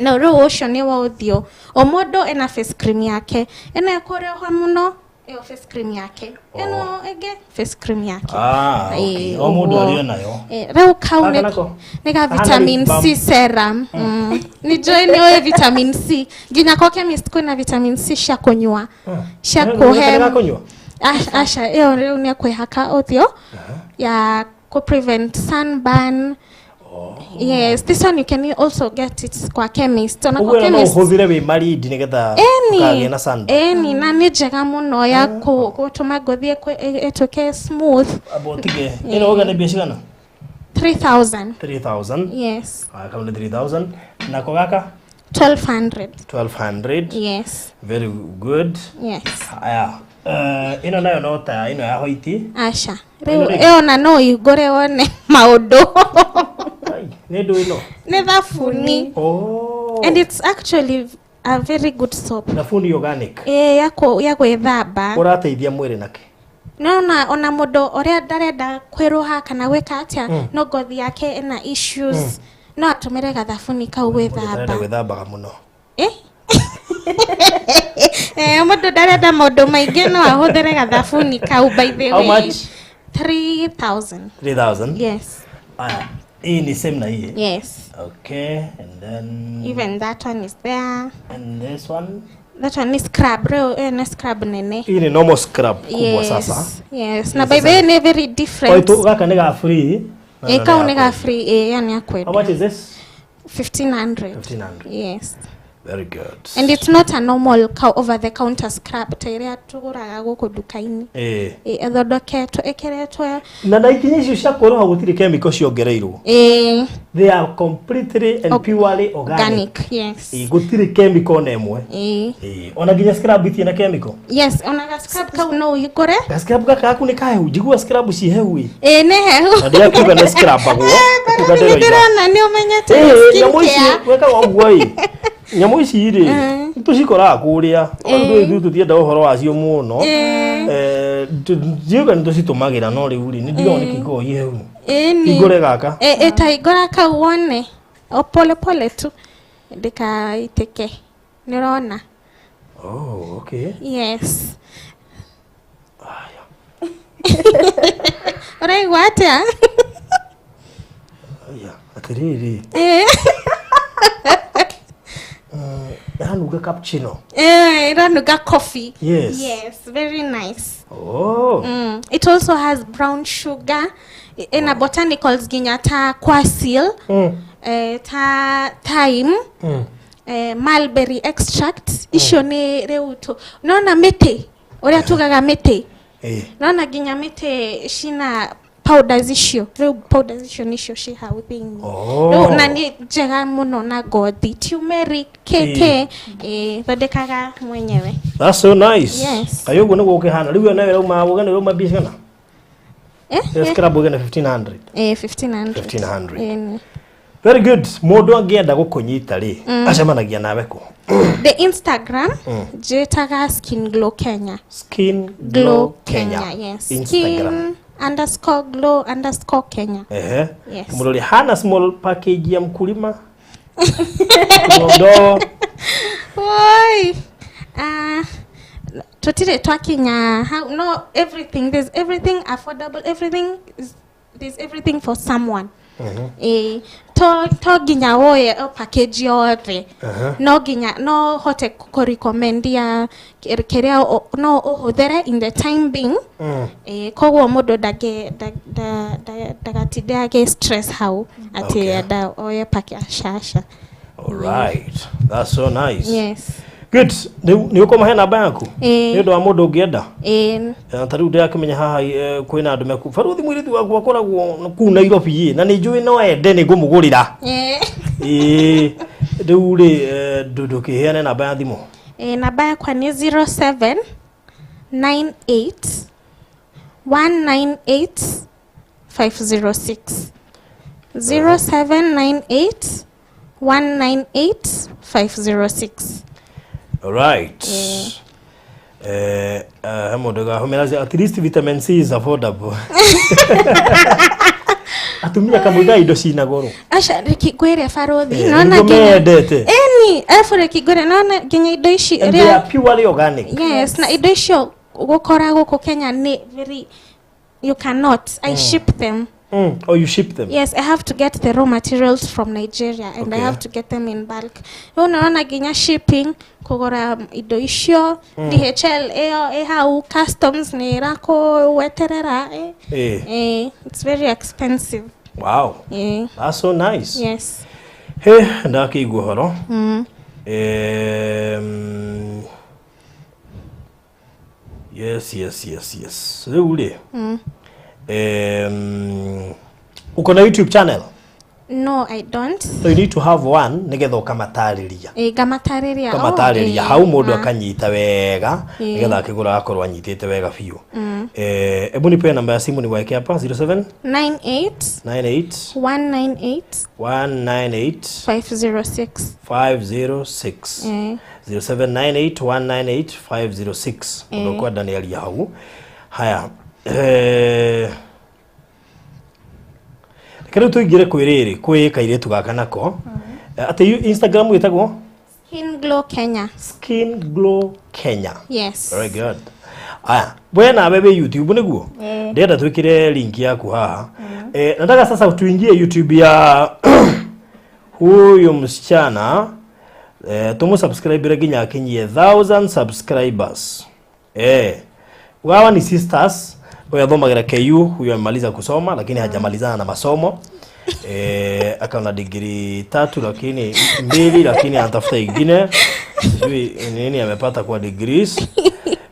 [SPEAKER 3] no lotion ni wa uthio o modo ena face cream yake ena ekoreha muno eo face cream yake eno ege face cream yake
[SPEAKER 1] okay. O modo ali nayo
[SPEAKER 3] reu kau ne ga vitamin C serum ni join yo vitamin C ginya ko chemist ko na vitamin C sha konywa sha kohe asha eo reu ni kwehaka uthio ya ko prevent sunburn. Yes, this one you can also get it kwa chemist. Ona kwa chemist.
[SPEAKER 1] No huzire we maridi nigetha kage na sunburn.
[SPEAKER 3] Na ni jega muno ya gutuma gothie etoke smooth.
[SPEAKER 1] Abotige. Ino oga ne biashigana?
[SPEAKER 3] 3,000. Yes.
[SPEAKER 1] Kama ni 3,000 na kwa gaka
[SPEAKER 3] 1,200. Yes.
[SPEAKER 1] Very good.
[SPEAKER 3] Yes.
[SPEAKER 1] Aya. Ino nayo nota ino ya hoiti
[SPEAKER 3] asha reu na no igore one maudo
[SPEAKER 1] nedo ino
[SPEAKER 3] ne thafuni and it's actually a very good soap.
[SPEAKER 1] Thafuni organic
[SPEAKER 3] yako ya gwethamba
[SPEAKER 1] urateithia mwiri nake
[SPEAKER 3] ona modo oria ndarenda kweroha kana gweka atia no gothi yake ena issues no atumire gathafuni kau gwethamba
[SPEAKER 1] muno
[SPEAKER 3] modo ndarenda modo maingi no ahuthere gathafuni kau by the way.
[SPEAKER 1] How much?
[SPEAKER 3] 3,000. Yes.
[SPEAKER 1] Hii ni same na hii.
[SPEAKER 3] Yes.
[SPEAKER 1] Okay, and then
[SPEAKER 3] even that one is there.
[SPEAKER 1] And this one?
[SPEAKER 3] That one is scrub. Reo scrub nene.
[SPEAKER 1] Hii ni normal scrub kubwa sasa.
[SPEAKER 3] Yes. Na by the way ni very different.
[SPEAKER 1] Kwa gaka ni ga free.
[SPEAKER 3] Kau ni ga free yani ya kwedu.
[SPEAKER 1] How much is this?
[SPEAKER 3] 1,500.
[SPEAKER 1] Yes. Very good.
[SPEAKER 3] And it's not a normal over the counter scrub tairia tuguraga guku dukaini ethondeketwo ekeretwo
[SPEAKER 1] na ikinyicio cia koroha gutiri chemical ciongereirwo they are completely and purely organic.
[SPEAKER 3] Yes.
[SPEAKER 1] Gutiri chemical nemwe ona ginya scrub itie na chemical.
[SPEAKER 3] Yes, ona ga scrub kau no igore
[SPEAKER 1] ga scrub gaka ni kahehu jigua scrub ci hehu
[SPEAKER 3] ne hehu
[SPEAKER 1] ndia kuga na scrub agwo
[SPEAKER 3] kuga ni umenyete
[SPEAKER 1] skin weka ogwo nyamu ici ri tucikoraga kuria ndu tutienda uhoro wacio muno jiuga ndu citumagira no riu ri ndirona kigo yehu igore gaka
[SPEAKER 3] etaigora kau wone o pole pole tu ndika iteke nirona.
[SPEAKER 1] Okay.
[SPEAKER 3] Yes. Ora iguatia
[SPEAKER 1] Aya, atiriri. Iranuga cappuccino.
[SPEAKER 3] Iranuga coffee.
[SPEAKER 1] Yes.
[SPEAKER 3] Yes, very nice.
[SPEAKER 1] Oh.
[SPEAKER 3] It also has brown sugar. In a botanicals ginya ta quasil, ta thyme, mulberry extract. Isho ne reuto. Nona mete. Oria tugaga mete. Nona ginya mete shina powders issue. Powders issue nisho shi hawithing. Oh. Nani jega muno na gothi. Turmeric, keke. Thodekaga mwenyewe.
[SPEAKER 1] That's so nice.
[SPEAKER 3] Yes.
[SPEAKER 1] Ayogo no goke hana. Liwe na wela uma bisana. Yes, karabu gana 1500.
[SPEAKER 3] 1500.
[SPEAKER 1] Very good. Modo agenda gukunyita ri. Acemanagia nawe ku.
[SPEAKER 3] The Instagram jetaga Skin Glow Kenya.
[SPEAKER 1] Skin Glow Kenya.
[SPEAKER 3] Yes.
[SPEAKER 1] Instagram.
[SPEAKER 3] _Glow_Kenya.
[SPEAKER 1] Yes. Murori hana small package ya mkulima. Modo.
[SPEAKER 3] Why? Totire talking how no everything there's everything affordable, there's everything for someone. To ginya woye package yote. No ginya no hote ko recommendia kerea no ohodere in the time being. Kogo modo dage dagatide stress how ati da oye package shasha.
[SPEAKER 1] All right. That's so nice.
[SPEAKER 3] Yes.
[SPEAKER 1] Good. Ni uko mahena banku. Ni ndo amodo ugienda. Tariu ndia kimenya haha kwina andu meku. Faruthi mwiritu waku wakora ku Nairobi ye na ni njui no ende ni ngumugurira. Riu ri ndukiheane namba ya thimu.
[SPEAKER 3] Namba yakwa ni 0798 198 506. 0798 198 506.
[SPEAKER 1] All right. Modoga homelazi at least vitamin C is affordable. Atumia kamuga indo cina goro.
[SPEAKER 3] Asha kigwere farothi nona
[SPEAKER 1] ngedete.
[SPEAKER 3] Efore kigwere nona ginya indo ici
[SPEAKER 1] they are purely organic.
[SPEAKER 3] Yes, na indo icio gukora guko Kenya ni very you cannot I ship them.
[SPEAKER 1] Oh, you ship them?
[SPEAKER 3] Yes, I have to get the raw materials from Nigeria and I have to get them in bulk. Unaona ginya shipping kugora indo icio DHL how customs ni rako weterera it's very expensive.
[SPEAKER 1] Wow. That's so nice.
[SPEAKER 3] Yes.
[SPEAKER 1] Hey, ndaki guhoro. Yes. Really. Uko na YouTube channel?
[SPEAKER 3] No, I don't.
[SPEAKER 1] So you need to have one nigetha ukamatariria.
[SPEAKER 3] Gamatariria.
[SPEAKER 1] Kamatariria hau mundu akanyita wega nigetha akigura akorwa anyitite wega fiu. Ebu nipe namba ya simu niweke hapa 07 98 198 506 0798 198 506. Ndio kwa Daniel hau. Haya. Kero tuigire kwiriri kwi kairetu gaka nako. Ate Instagram witagwo
[SPEAKER 3] Skin Glow Kenya.
[SPEAKER 1] Skin Glow Kenya.
[SPEAKER 3] Yes.
[SPEAKER 1] Very good. Aya, bwana bebe YouTube niguo. Ndenda twikire link yaku haha. Nataka sasa tuingie YouTube ya huyo msichana. Tumusubscribe ginya akinyie 1000 subscribers. Wawa ni sisters. Huyo athomagera KU, huyo amemaliza kusoma lakini hajamalizana na masomo. Akaona degree 3 lakini 2 lakini anatafuta ingine. Sijui nini amepata kwa degrees.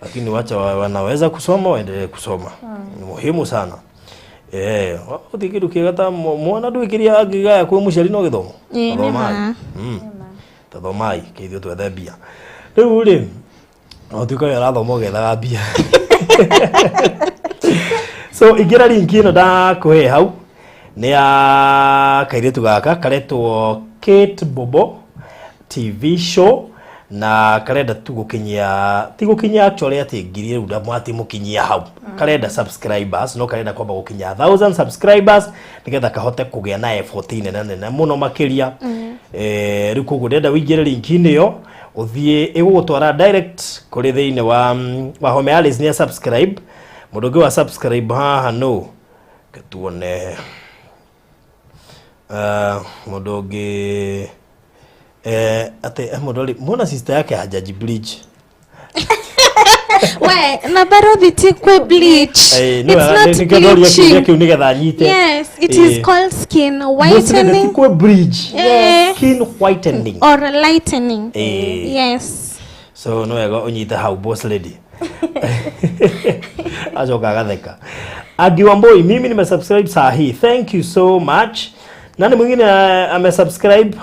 [SPEAKER 1] Lakini wacha wanaweza kusoma waendelee kusoma. Ni muhimu sana. Utikiru kigata mwana duikiria agigaya kwa mushari no githomo. Thomai. Tathomai kithio twethebia. Riu ri otuka yarathomo gethaga bia. So igira link ino da kwe hau ni ya kairetu gaka karetwo Kate Bobo TV show na karenda tigukinyia actually ati ngiri ruda mwati mukinyia hau karenda subscribers no karenda kwamba gukinya 1000 subscribers nigetha kahote kugia na effort nene muno makiria riu koguo ndenda wingire link ino yo uthie igutwara direct kuri thiine wa Home Alice ni subscribe mudogo wa subscribe haha no ketuone Modoge ate modoli mbona sister yake hajaji bleach.
[SPEAKER 3] We na barodhi tikwe bleach. It's not bleaching. Yes, it is called skin whitening.
[SPEAKER 1] Tikwe bleach. Skin whitening
[SPEAKER 3] or lightening. Yes.
[SPEAKER 1] So no ego onyita how boss lady. Ajoka gatheka. Agi Wamboi, mimi nimesubscribe saa hii. Thank you so much. Nani mwingine amesubscribe?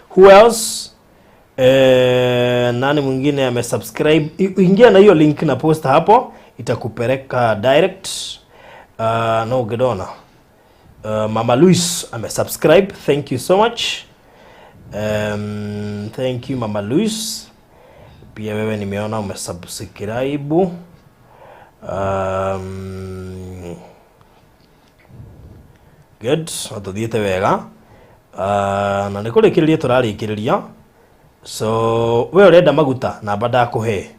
[SPEAKER 1] Who else? Nani mwingine amesubscribe? Ingia na hiyo link na post hapo, itakupeleka direct. No gedona. Mama Luis amesubscribe. Thank you so much. Thank you Mama Luis. Pia wewe nimeona umesubscribe. Good. Atuthiete wega. Na nikurekereria turarikiriria. So we urenda maguta namba ndakuhe.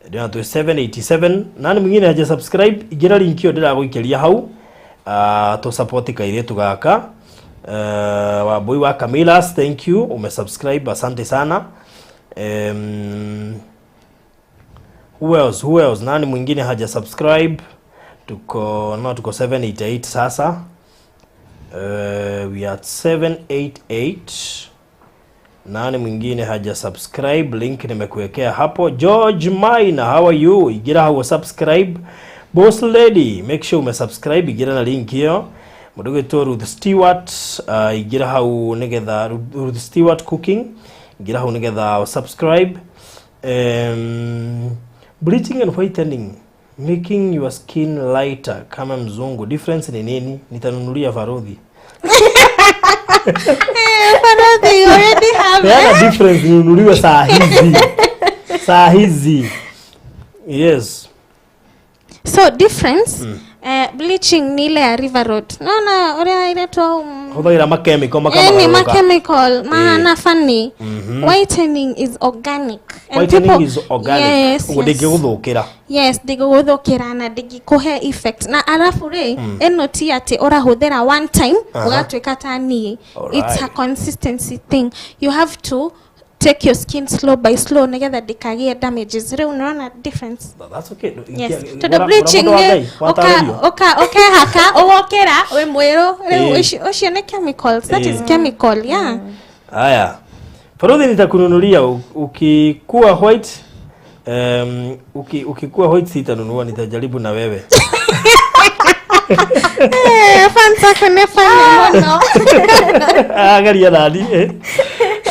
[SPEAKER 1] Ndio tu 787. Nani mwingine haja subscribe? Igira link yo ndiraguikiria hau. To support kairetu gaka. Wambui wa Camilas, thank you. Umesubscribe, asante sana. Who else? Nani mwingine haja subscribe? Tuko 788 sasa. We are 788. Nani mwingine haja subscribe? Link nimekuwekea hapo. George Maina, how are you? Igira hawa subscribe. Boss lady, make sure umesubscribe. Igira na link hiyo. Mudogo to Ruth Stewart, igira hau nigetha Ruth Stewart cooking. Igira hau nigetha subscribe. Bleaching and whitening, making your skin lighter kama mzungu. Difference ni nini? Nitanunulia Farodhi.
[SPEAKER 3] Farodhi you already have.
[SPEAKER 1] Yeah, difference nunuliwa saa hizi. Yes.
[SPEAKER 3] So difference bleaching ni ile ya River Road. Naona ore ile to
[SPEAKER 1] hobaira chemical
[SPEAKER 3] maana funny. Whitening is organic.
[SPEAKER 1] Whitening is organic. Udege guthukira.
[SPEAKER 3] Yes, digiguthukira na digikuhe effect. Na alafu re eno ti ati ora huthira one time ugatwika tani. It's a consistency thing. You have to take your skin slow by slow nigga dikagie damages. Re unaona difference.
[SPEAKER 1] That's okay.
[SPEAKER 3] Yes. To the bleaching okay haka owokera we mwero ocio ne chemicals. That is chemical, yeah.
[SPEAKER 1] Haya. Farodhi nitakununulia ukikuwa white. Ukikuwa white sitanunua, nitajaribu na wewe.
[SPEAKER 3] Fanta kunefanya mono.
[SPEAKER 1] Angalia nani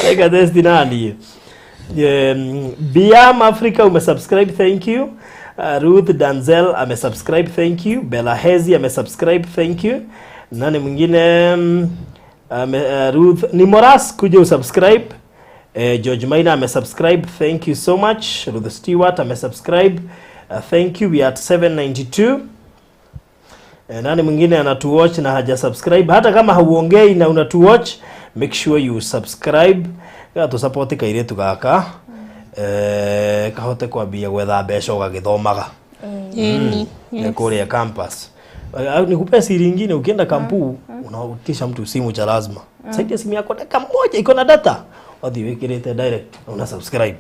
[SPEAKER 1] Lega testi nani. Biam Africa umesubscribe, thank you. Ruth Danzel amesubscribe, thank you. Bella Hezi amesubscribe, thank you. Nani mwingine? Ruth Nimoras kuja usubscribe. George Maina amesubscribe, thank you so much. Ruth Stewart amesubscribe, thank you. We are at 792. Nani mwingine anatuwatch na haja subscribe? Hata kama hauongei na unatuwatch, make sure you subscribe. To support kairetu gaka. Kahote kwambia gwetha mbeca ugagithomaga. Kuria campus. Nikupe siri nyingine, ukienda kampu unaotisha mtu simu cha lazima. Saidia simu yako dakika moja iko na data. Wathi wekirete direct una subscribe.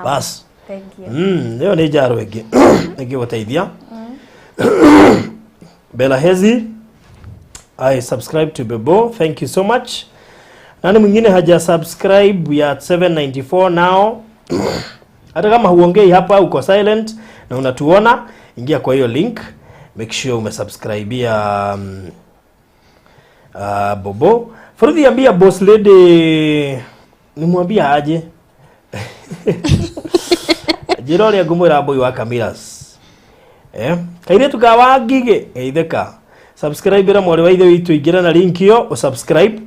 [SPEAKER 1] Bas.
[SPEAKER 2] Thank you.
[SPEAKER 1] Leo ni jaro wege. Nikiwateithia. Bella Hezi, I subscribe to Bebo. Thank you so much. Nani mwingine haja subscribe? We are at 794 now. Hata kama huongei hapa, uko silent na unatuona, ingia kwa hiyo link. Make sure umesubscribe ya Bobo. Farodhi ambia boss lady nimwambia aje. Jiroli ya gumura boy wa Camilas. Kaire tukawagige eitheka. Subscribe ra mwari wa ithe witu, igira na link yo o subscribe.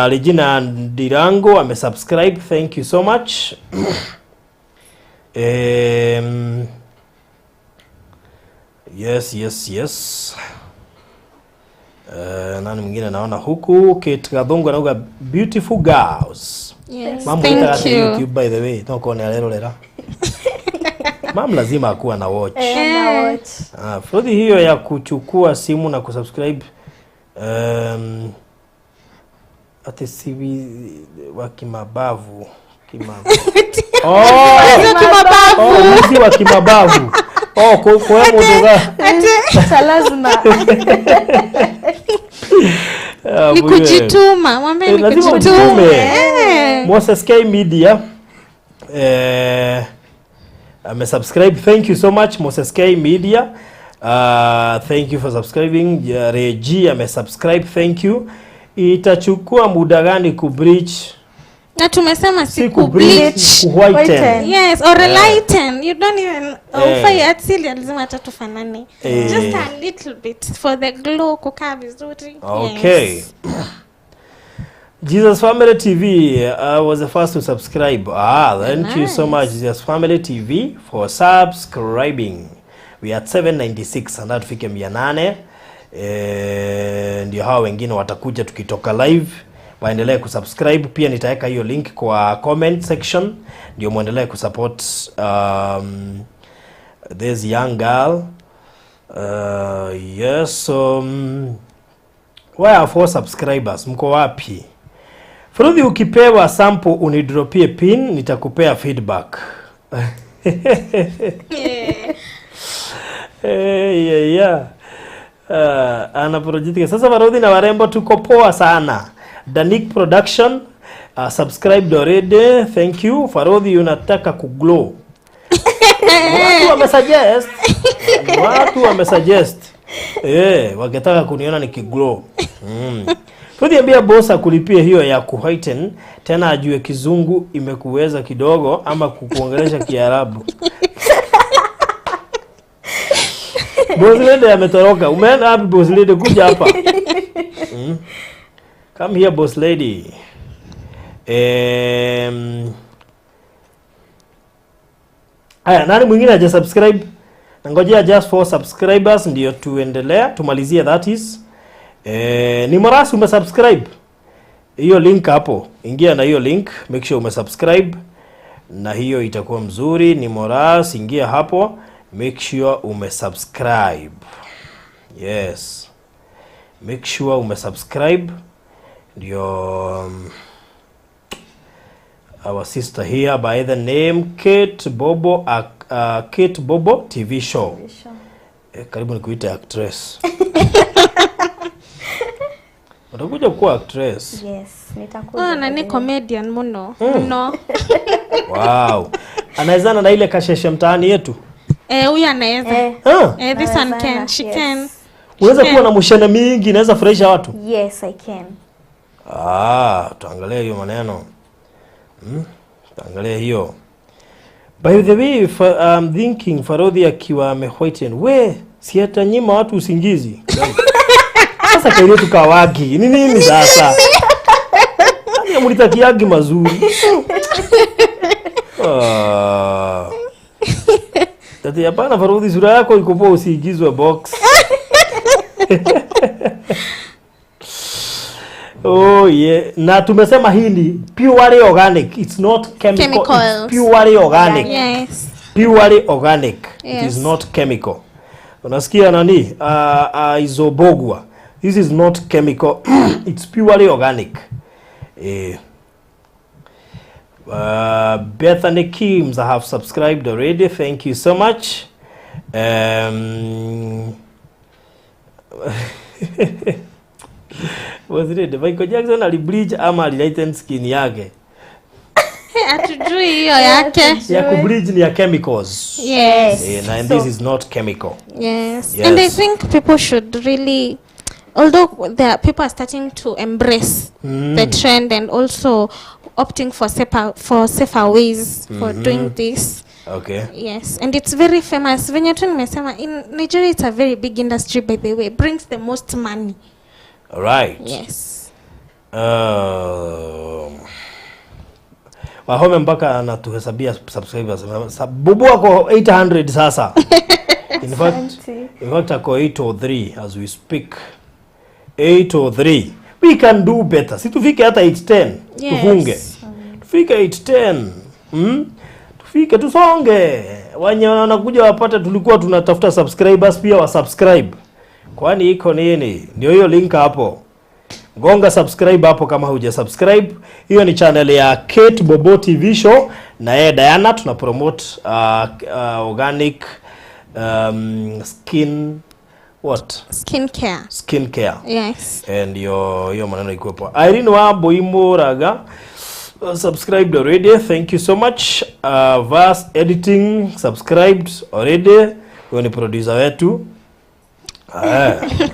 [SPEAKER 1] Regina Ndirango amesubscribe, thank you so much. Yes. Nani mwingine naona huku? Kate Gathongo anauga beautiful girls.
[SPEAKER 3] Yes.
[SPEAKER 1] Mama
[SPEAKER 3] Thank you.
[SPEAKER 1] YouTube by the way. Toko ni alero. Mama lazima akuwa na watch.
[SPEAKER 2] Na watch.
[SPEAKER 1] Frodi hiyo ya kuchukua simu na kusubscribe ati sivi wa kimabavu. Mwizi wa kimabavu. Kwa mudoga.
[SPEAKER 2] Lazima.
[SPEAKER 3] Ni kujituma, mwambie ni kujituma.
[SPEAKER 1] Moses K Media subscribe. Thank you so much Moses K Media. Thank you for subscribing. Regi subscribe. Thank you. Itachukua muda gani kubreach?
[SPEAKER 3] Na tumesema si kubleach,
[SPEAKER 1] whiten.
[SPEAKER 3] Yes, or lighten. You don't even ufai atili lazima atatufanane. Just a little bit for the glow kukaa vizuri.
[SPEAKER 1] Okay. Yes. Jesus Family TV was the first to subscribe. Thank you so much Jesus Family TV for subscribing. We are 796 and tufike 800. Ndio hao wengine watakuja tukitoka live. Waendelee kusubscribe. Pia nitaweka hiyo link kwa comment section. Ndio muendelee kusupport this young girl. Yes. Why are 4 subscribers? Mko wapi? Frudhi, ukipewa sample unidropie pin, nitakupea feedback. Yeah. Ana project. Sasa Farudhi na warembo tuko poa sana. Danik Production subscribed already. Thank you. Farudhi unataka kuglow. Watu wamesuggest. Wakitaka kuniona nikiglow. Farudhi ambia boss akulipie hiyo ya kuhiten, tena ajue kizungu imekuweza kidogo ama kukuongelesha Kiarabu. Boss lady ametoroka. Umeenda wapi boss lady? Kuja hapa. Come here boss lady. Nani mwingine haja subscribe? Ngojea just 4 subscribers ndio tuendelea tumalizie. That is ni Morasi umesubscribe. Hiyo link hapo. Ingia na hiyo link, make sure umesubscribe na hiyo itakuwa mzuri. Ni Morasi, ingia hapo, make sure umesubscribe. Yes. Make sure umesubscribe. Ndio our sister here by the name Kate Bobo Kate Bobo TV show. Karibu nikuite actress. Utakuja kuwa actress?
[SPEAKER 2] Yes, nitakuja.
[SPEAKER 3] Na ni comedian muno. No.
[SPEAKER 1] Wow. Anaezana na ile kasheshe mtaani yetu?
[SPEAKER 3] Huyu anaweza. This one can, she can.
[SPEAKER 1] Unaweza kuwa na mushana mingi, inaweza furahisha watu?
[SPEAKER 2] Yes, I can.
[SPEAKER 1] Tuangalie hiyo maneno. Tuangalie hiyo. By the way, I'm thinking Farudhi akiwa amewhiten. Si hata nyima watu usingizi. Sasa kwa hiyo tukawagi. Nini sasa? Nani mlitakiagi mazuri? Tati hapana Farudhi, sura yako iko poa, usiigizwe box. Na tumesema hii ni purely organic. It's not chemical. It's purely organic.
[SPEAKER 3] Yes.
[SPEAKER 1] Purely organic.
[SPEAKER 3] Yes.
[SPEAKER 1] It is not chemical. Unasikia nani? Izobogwa. This is not chemical. It's purely organic. Bethany Kims, I have subscribed already. Thank you so much. Was it Michael Jackson alibleach ama alilighten skin yake?
[SPEAKER 3] Atujui hiyo yake.
[SPEAKER 1] Ya kubleach ni ya chemicals.
[SPEAKER 3] Yes.
[SPEAKER 1] And this is not chemical.
[SPEAKER 3] Yes. And I think people should really, although people are starting to embrace the trend and also opting for safer ways for doing this.
[SPEAKER 1] Okay.
[SPEAKER 3] Yes, and it's very famous. Venye tu nimesema, in Nigeria it's a very big industry, by the way. Brings the most money.
[SPEAKER 1] All right.
[SPEAKER 3] Yes.
[SPEAKER 1] Wahome mpaka anatuhesabia subscribers. Bubu wako 800 sasa. In fact ako 803 as we speak. 803. We can do better. Si tufike hata 810.
[SPEAKER 3] Yes.
[SPEAKER 1] Tufunge. Tufike 810. Tufike tusonge. Wanye wanakuja wapate tulikuwa tunatafuta subscribers pia wa subscribe. Kwani iko nini? Ndio hiyo link hapo. Gonga subscribe hapo kama huja subscribe. Hiyo ni channel ya Kate Bobo TV show na yeye Diana tuna promote organic skin care.
[SPEAKER 3] Yes.
[SPEAKER 1] And hiyo maneno iko hapo. Irene wa Boimuraga subscribed already. Thank you so much. Verse editing subscribed already. Huyo ni producer wetu.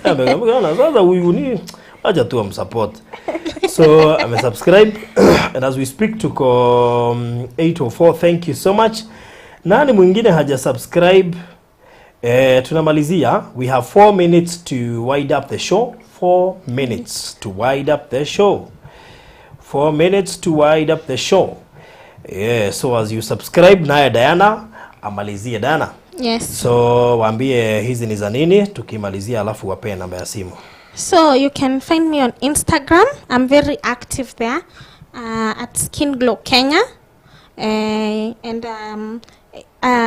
[SPEAKER 1] Sasa huyu ni acha tu amsupport. So I'm subscribe and as we speak to 804, thank you so much. Nani mwingine haja subscribe? Tunamalizia. We have 4 minutes to wind up the show. 4 minutes to wind up the show. 4 minutes to wind up the show. Yeah, so as you subscribe naye Diana amalizie Diana.
[SPEAKER 3] Yes.
[SPEAKER 1] So waambie hizi ni za nini tukimalizia alafu wape namba ya simu.
[SPEAKER 3] So you can find me on Instagram. I'm very active there at Skin Glow Kenya. And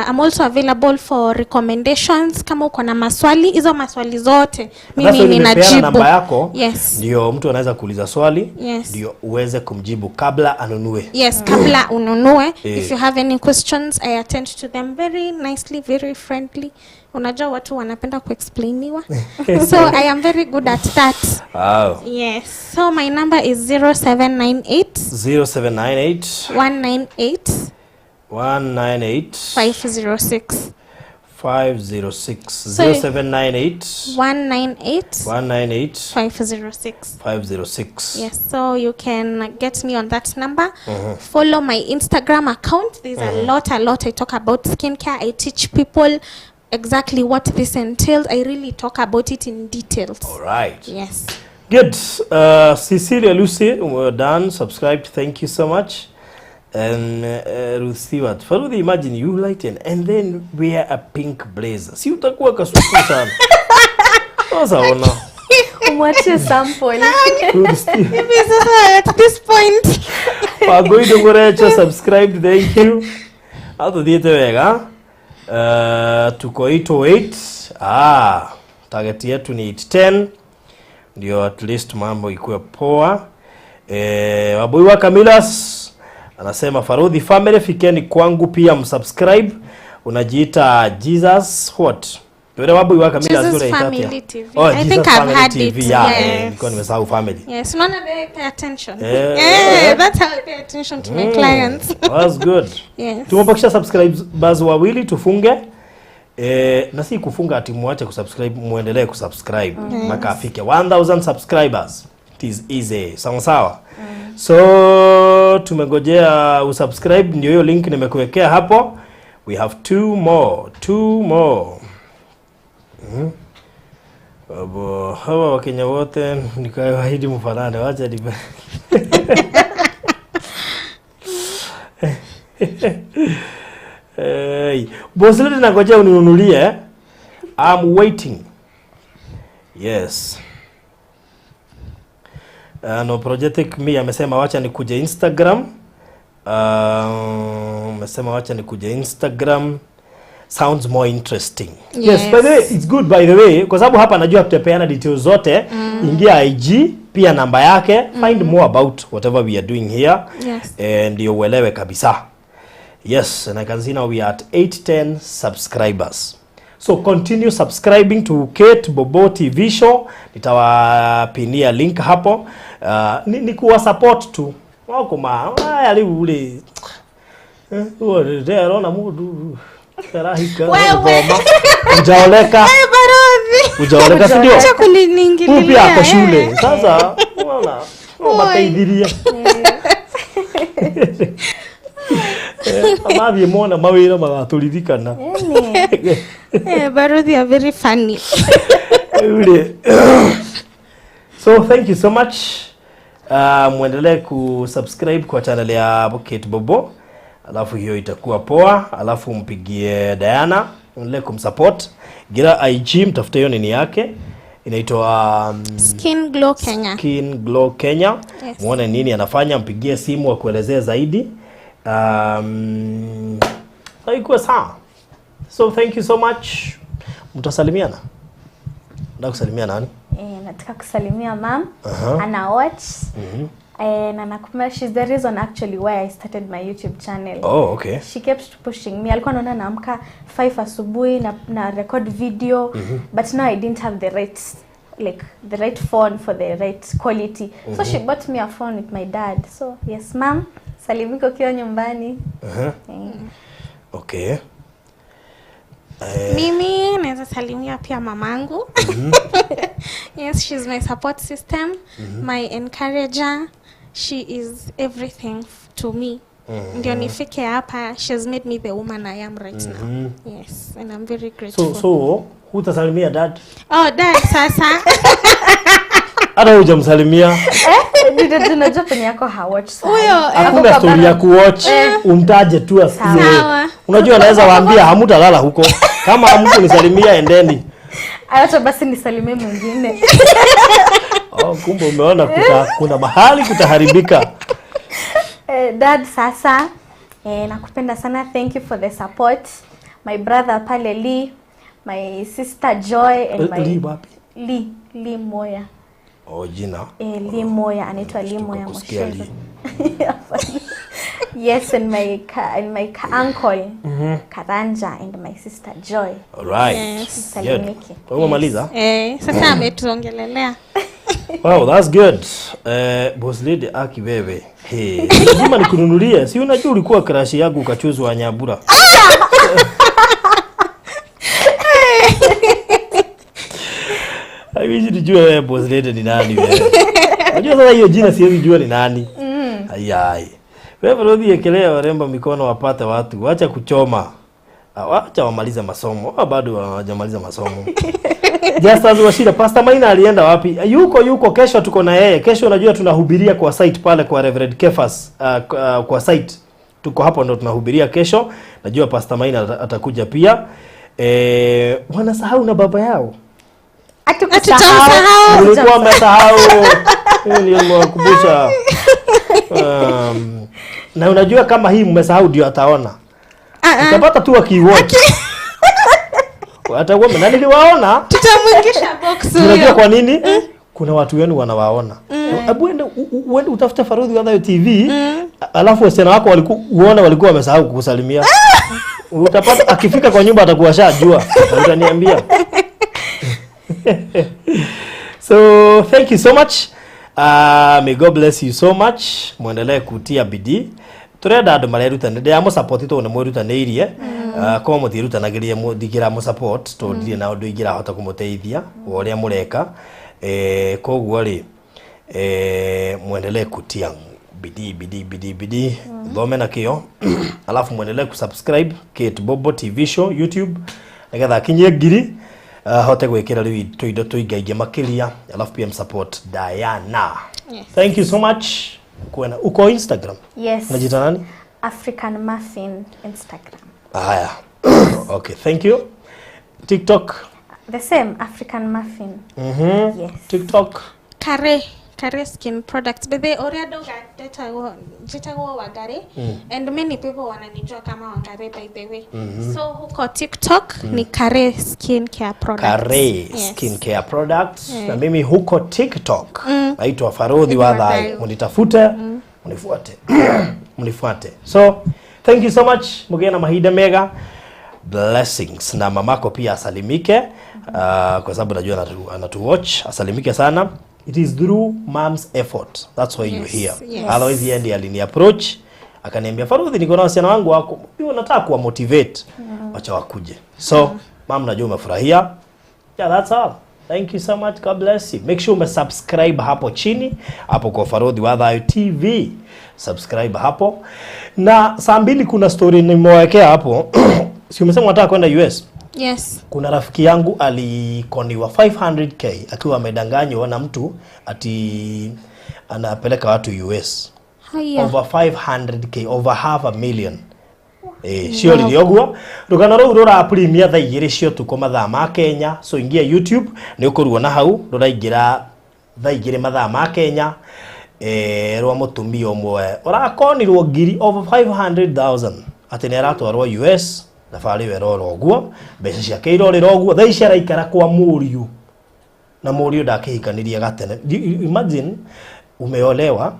[SPEAKER 3] I'm also available for recommendations. Kama uko na maswali, hizo maswali zote mimi ninajibu.
[SPEAKER 1] Namba yako.
[SPEAKER 3] Yes.
[SPEAKER 1] Ndio mtu anaweza kuuliza swali,
[SPEAKER 3] yes,
[SPEAKER 1] ndio uweze kumjibu kabla anunue.
[SPEAKER 3] Yes, kabla ununue. If you have any questions, I attend to them very nicely, very friendly. Unajua watu wanapenda kuexplainiwa. So I am very good at that.
[SPEAKER 1] Wow.
[SPEAKER 3] Yes. So my number is 0798 198 506
[SPEAKER 1] 0798
[SPEAKER 3] 198 506. Yes, so you can get me on that number. Follow my Instagram account. There's a lot I talk about skincare. I teach people exactly what this entails. I really talk about it in details.
[SPEAKER 1] All right.
[SPEAKER 3] Yes.
[SPEAKER 1] Good. Cecilia Lucy, we're done. Subscribed. Thank you so much. And Ruth Stewart, Faruthi, imagine you lighten and then wear a pink blazer. Si utakuwa kasuku sana. Sasa ona.
[SPEAKER 2] What's your sample?
[SPEAKER 3] At this point.
[SPEAKER 1] Pagoido ngorecha subscribe. Thank you. Ato diete wega. Tuko 808. Target yetu ni 810. Ndio at least mambo ikuwe poa. Waboi wa Kamilas anasema Faruthi family fikeni kwangu pia msubscribe. Unajiita Jesus what? Yule waboi wa Kamilas
[SPEAKER 3] yule family TV.
[SPEAKER 1] Oh,
[SPEAKER 3] I think I've had it.
[SPEAKER 1] Yeah, niko nimesahau family.
[SPEAKER 3] Yes, no they pay attention. Yeah, that's how I pay attention to my clients.
[SPEAKER 1] That's good.
[SPEAKER 3] Yes.
[SPEAKER 1] Tumepokesha subscribers wawili tufunge. Na si kufunga ati muache kusubscribe, muendelee kusubscribe mpaka afike 1000 subscribers. It is easy. Sawa sawa. So tumengojea usubscribe, ndio hiyo link nimekuwekea hapo. We have 2 more. Babo, hawa Wakenya wote nikawaahidi mfanane, wacha nipe. Boss lady nangojea uninunulie. I'm waiting. Yes. No projectic me amesema wacha nikuje Instagram. Amesema wacha nikuje Instagram. Sounds more interesting. Yes, by the way, it's good by the way kwa sababu hapa najua tutapeana details zote. Ingia IG pia namba yake, find more about whatever we are doing here.
[SPEAKER 3] Yes.
[SPEAKER 1] Ndio uelewe kabisa. Yes, and I can see now we are at 810 subscribers. So continue subscribing to Kate Bobo TV show. Nitawapinia link hapo. Ni kuwa support tu. Wako ali ule. Ndio na mudu. Karahika. Ujaoleka. Ujaoleka si ndio?
[SPEAKER 3] Acha kuniingilia.
[SPEAKER 1] Pia kwa shule. Sasa unaona. Mataidhiria. Amavi mona mawira magaturirikana.
[SPEAKER 3] But they are very funny.
[SPEAKER 1] So thank you so much. Muendelee kusubscribe kwa channel ya Kate Bobo. Alafu hiyo itakuwa poa. Alafu mpigie Diana, muendelee kumsupport. Gira IG mtafute hiyo nini yake. Inaitwa
[SPEAKER 3] Skin Glow Kenya.
[SPEAKER 1] Skin Glow Kenya.
[SPEAKER 3] Yes.
[SPEAKER 1] Muone nini anafanya, mpigie simu akuelezee zaidi. Haikuwa sawa. So thank you so much. Mtasalimiana. Nataka kusalimia nani?
[SPEAKER 2] Nataka kusalimia mom. Ana watch. And anakumbuka she's the reason actually why I started my YouTube channel.
[SPEAKER 1] Oh, okay.
[SPEAKER 2] She kept pushing me. Alikuwa anaona naamka 5 asubuhi na record video, but now I didn't have the right phone for the right quality. So she bought me a phone with my dad. So yes, mom, salimiko ukiwa nyumbani.
[SPEAKER 1] Okay.
[SPEAKER 3] Mimi naweza salimia pia mamangu. Yes, she's my support system, my encourager. She is everything to me. Ndio nifike hapa, she has made me the woman I am right now. Yes, and I'm very grateful.
[SPEAKER 1] So hutasalimia dad?
[SPEAKER 3] Oh, dad sasa.
[SPEAKER 1] Hata hujamsalimia.
[SPEAKER 2] Ndio tunajua penye yako hawatch sana.
[SPEAKER 3] Huyo
[SPEAKER 1] hakuna story ya kuwatch, umtaje tu asikie. Unajua anaweza waambia hamutalala huko. Kama hamtu nisalimia endeni.
[SPEAKER 2] Acha basi nisalimie mwingine.
[SPEAKER 1] Kumbe umeona kuna mahali kutaharibika.
[SPEAKER 2] Dad sasa, nakupenda sana, thank you for the support. My brother pale Lee, my sister Joy and my Lee Moya.
[SPEAKER 1] Jina?
[SPEAKER 2] Lee Moya, anaitwa Lee Moya Moshego. Yes, and my uncle Karanja and my sister Joy.
[SPEAKER 1] All right.
[SPEAKER 2] Yes.
[SPEAKER 1] Umemaliza?
[SPEAKER 3] Sasa ametuongelelea.
[SPEAKER 1] Wow, that's good. Boss lady Aki wewe. Lazima nikununulie. Si unajua ulikuwa crush yangu ukachuzwa Nyambura. I wish nijue wewe boss lady ni nani wewe. Unajua sasa hiyo jina siwezi jua ni nani. Ayai. Wewe rudi ekelea waremba mikono wapate watu. Acha kuchoma. Acha wamalize masomo. Bado hawajamaliza masomo. Just as Washira, Pastor Maina alienda wapi? Yuko kesho tuko na yeye. Kesho unajua tunahubiria kwa site pale kwa Reverend Kefas kwa site. Tuko hapo ndo tunahubiria kesho. Najua Pastor Maina atakuja pia. Wanasahau na baba yao.
[SPEAKER 2] Atukusahau.
[SPEAKER 1] Ulikuwa umesahau. Ndio mwakumbusha. Na unajua kama hii mmesahau ndio ataona. Utapata tu akiwatch. Hata wewe niliwaona.
[SPEAKER 3] Tutamwingisha box huyo.
[SPEAKER 1] Unajua kwa nini? Kuna watu wenu wanawaona. Hebu uende utafute Farudhi Wadhayo TV. Alafu wasichana wako walikuwa wamesahau kukusalimia. Utapata akifika kwa nyumba atakuwa shajua. Utaniambia. So thank you so much. May God bless you so much. Muendelee kutia bidii. Turenda andu marerutanire amo support to ne mwerutaneirie ko mutirutanagirie mudigira mo support to ndire na undu igira hota kumuteithia uria mureka koguo ri muendelee kutia bidii thome na kio alafu muendelee kusubscribe Kate Bobo TV show YouTube nigetha kinye ngiri hote gwikira riu tuindo tuingaige makiria alafu pia support Diana. Thank you so much. Uko Instagram?
[SPEAKER 2] Yes.
[SPEAKER 1] Unajita nani?
[SPEAKER 2] African Muffin Instagram.
[SPEAKER 1] Haya. Okay, thank you. TikTok?
[SPEAKER 3] The same, African Muffin.
[SPEAKER 1] Yes. TikTok?
[SPEAKER 3] Kare skin products. But they already got jitago Wangari. And many people wananijua kama Wangari by the way. So huko TikTok ni Kare Skin Care Products.
[SPEAKER 1] Kare Skin Care Products. Na mimi huko TikTok naitwa Farudhi Wadhayo. Mnitafute, mnifuate. So, thank you so much. Mugeni na mahida mega. Blessings. Na mamako pia asalimike. Kwa sababu najua anatu-watch. Asalimike sana. It is through mom's effort. That's why you're here.
[SPEAKER 3] Yes.
[SPEAKER 1] Otherwise yeye ndiye alini-approach. Akaniambia Farudhi niko na wasichana wangu wako. Mimi nataka kuwa motivate. Wacha wakuje. So, mom najua umefurahia. Yeah, that's all. Thank you so much. God bless you. Make sure umesubscribe hapo chini. Hapo kwa Farudhi Wadhayo TV. Subscribe hapo. Na saa 2 kuna story nimewekea hapo. Si umesema unataka kwenda US?
[SPEAKER 3] Yes.
[SPEAKER 1] Kuna rafiki yangu alikoniwa 500k akiwa amedanganywa na mtu ati anapeleka watu US.
[SPEAKER 3] Haya.
[SPEAKER 1] Over 500k, over $500,000. Sio liogwa rugana rura premium tha igiri cio tuko mathaa ma Kenya. So ingia YouTube ni ukuruona hau ruraingira tha igiri mathaa ma Kenya rwa mutumia omwe urakonirwo ngiri over 500,000 ati ni aratwarwo US na bari we roro guo mbeca ciake irorira guo tha ici araikara kwa muriu na mũriũ ndakĩhikanirie gatene. Imagine umeolewa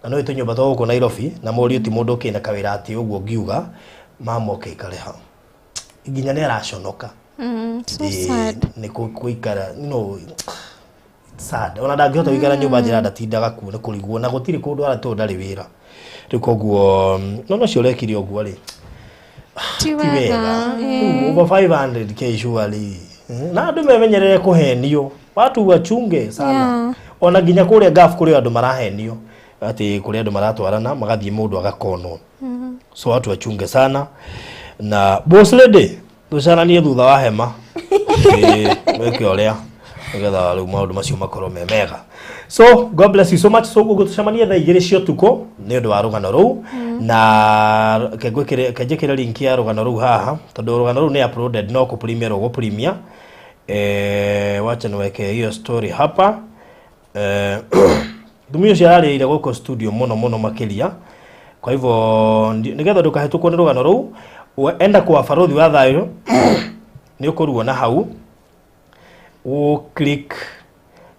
[SPEAKER 1] na no ito nyumba to huko Nairobi na mũriũ ti mũndũ kĩna kawĩra atĩ ũguo ngiuga mama ũkĩikareha nginya nĩ araconoka.
[SPEAKER 3] So sad.
[SPEAKER 1] Nĩ kuikara sad. Ona ndangĩhota gũikara nyumba njĩra ndatindaga kuo nĩ kũrigwo na gũtirĩ kũndũ ara to ndarĩ wĩra. Rĩu koguo no cio rekire ũguo rĩ.
[SPEAKER 3] Ti wega.
[SPEAKER 1] Over 500k surely. Na andũ memenyerere kũhenio. Watu wachunge sana. Ona nginya kũrĩa gaf kũrĩa andũ marahenio. Ati kũrĩa andũ maratwarana magathiĩ mũndũ agakonwo. So watu wachunge sana. Na boss lady tucananie thutha wa hema. Weke ũrĩa nĩgetha rĩu maũndũ macio makorwo me mega. So God bless you so much. So gũtucemania thaa 2 cia ũtukũ nĩ ũndũ wa rũgano rũu na kenjekere link ya rũgano rũu haha tondũ rũgano rũu nĩ uploaded no ku premier ũguo premier. Wacha niweke hiyo story hapa. Dumio cia arĩire gũkũ studio mũno makĩria. Kwa hivyo nigetha ndũkahĩtũkwo nĩ rũgano rũu enda kwa barothi wa thayũ nĩ ũkũruona hau click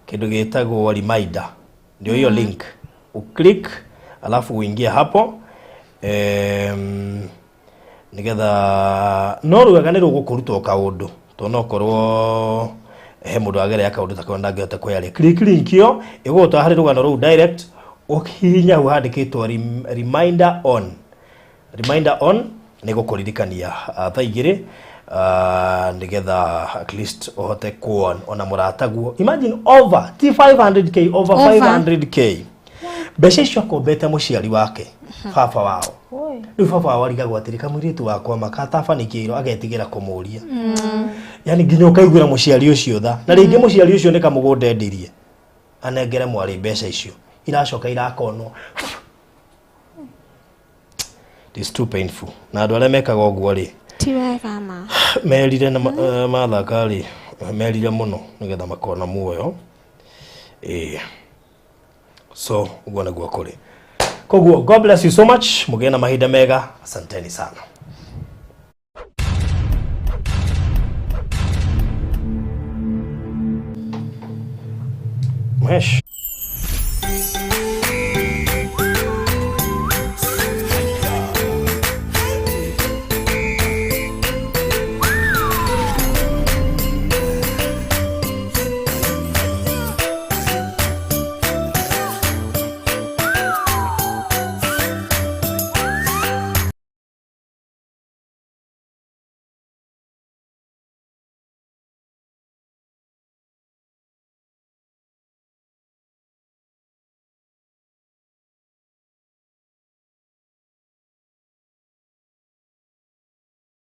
[SPEAKER 1] kĩndũ gĩtagwo reminder ndio hiyo link click alafu uingie hapo nigetha no rwega nĩ rũgũkũrutwo kaũndũ to no korwo he mũndũ agere akaũndũ takwa ndangĩhota kwĩyaria click link ĩyo ĩgũgũtwara harĩ rũgano rũu direct ũkihinya hau handĩkĩtwo reminder on nĩ gũkũririkania thaa 2 nigetha at least uhote kuona ona mũrataguo. Imagine over 500k over 500k mbeca icio akombete mũciari wake baba wao. Rĩu baba wao arigagwo atĩrĩ kamũirĩtu wakwa makatabanikĩirwo agetigĩra kũmũria. Yani nginya ũkaiguĩra mũciari ũcio tha na rĩngĩ mũciari ũcio nĩ kamũgũnda endirie anengere mwarĩ mbeca icio iracoka irakonwo. It's too painful. Na andũ arĩa mekaga ũguo rĩ
[SPEAKER 3] ti wega ma
[SPEAKER 1] merire na mathaka rĩ merire mũno nĩgetha makona muoyo. So ũguo nĩguo kũrĩ. Koguo God bless you so much. Mũgĩe na mahinda mega. Asanteni sana. Mhesh.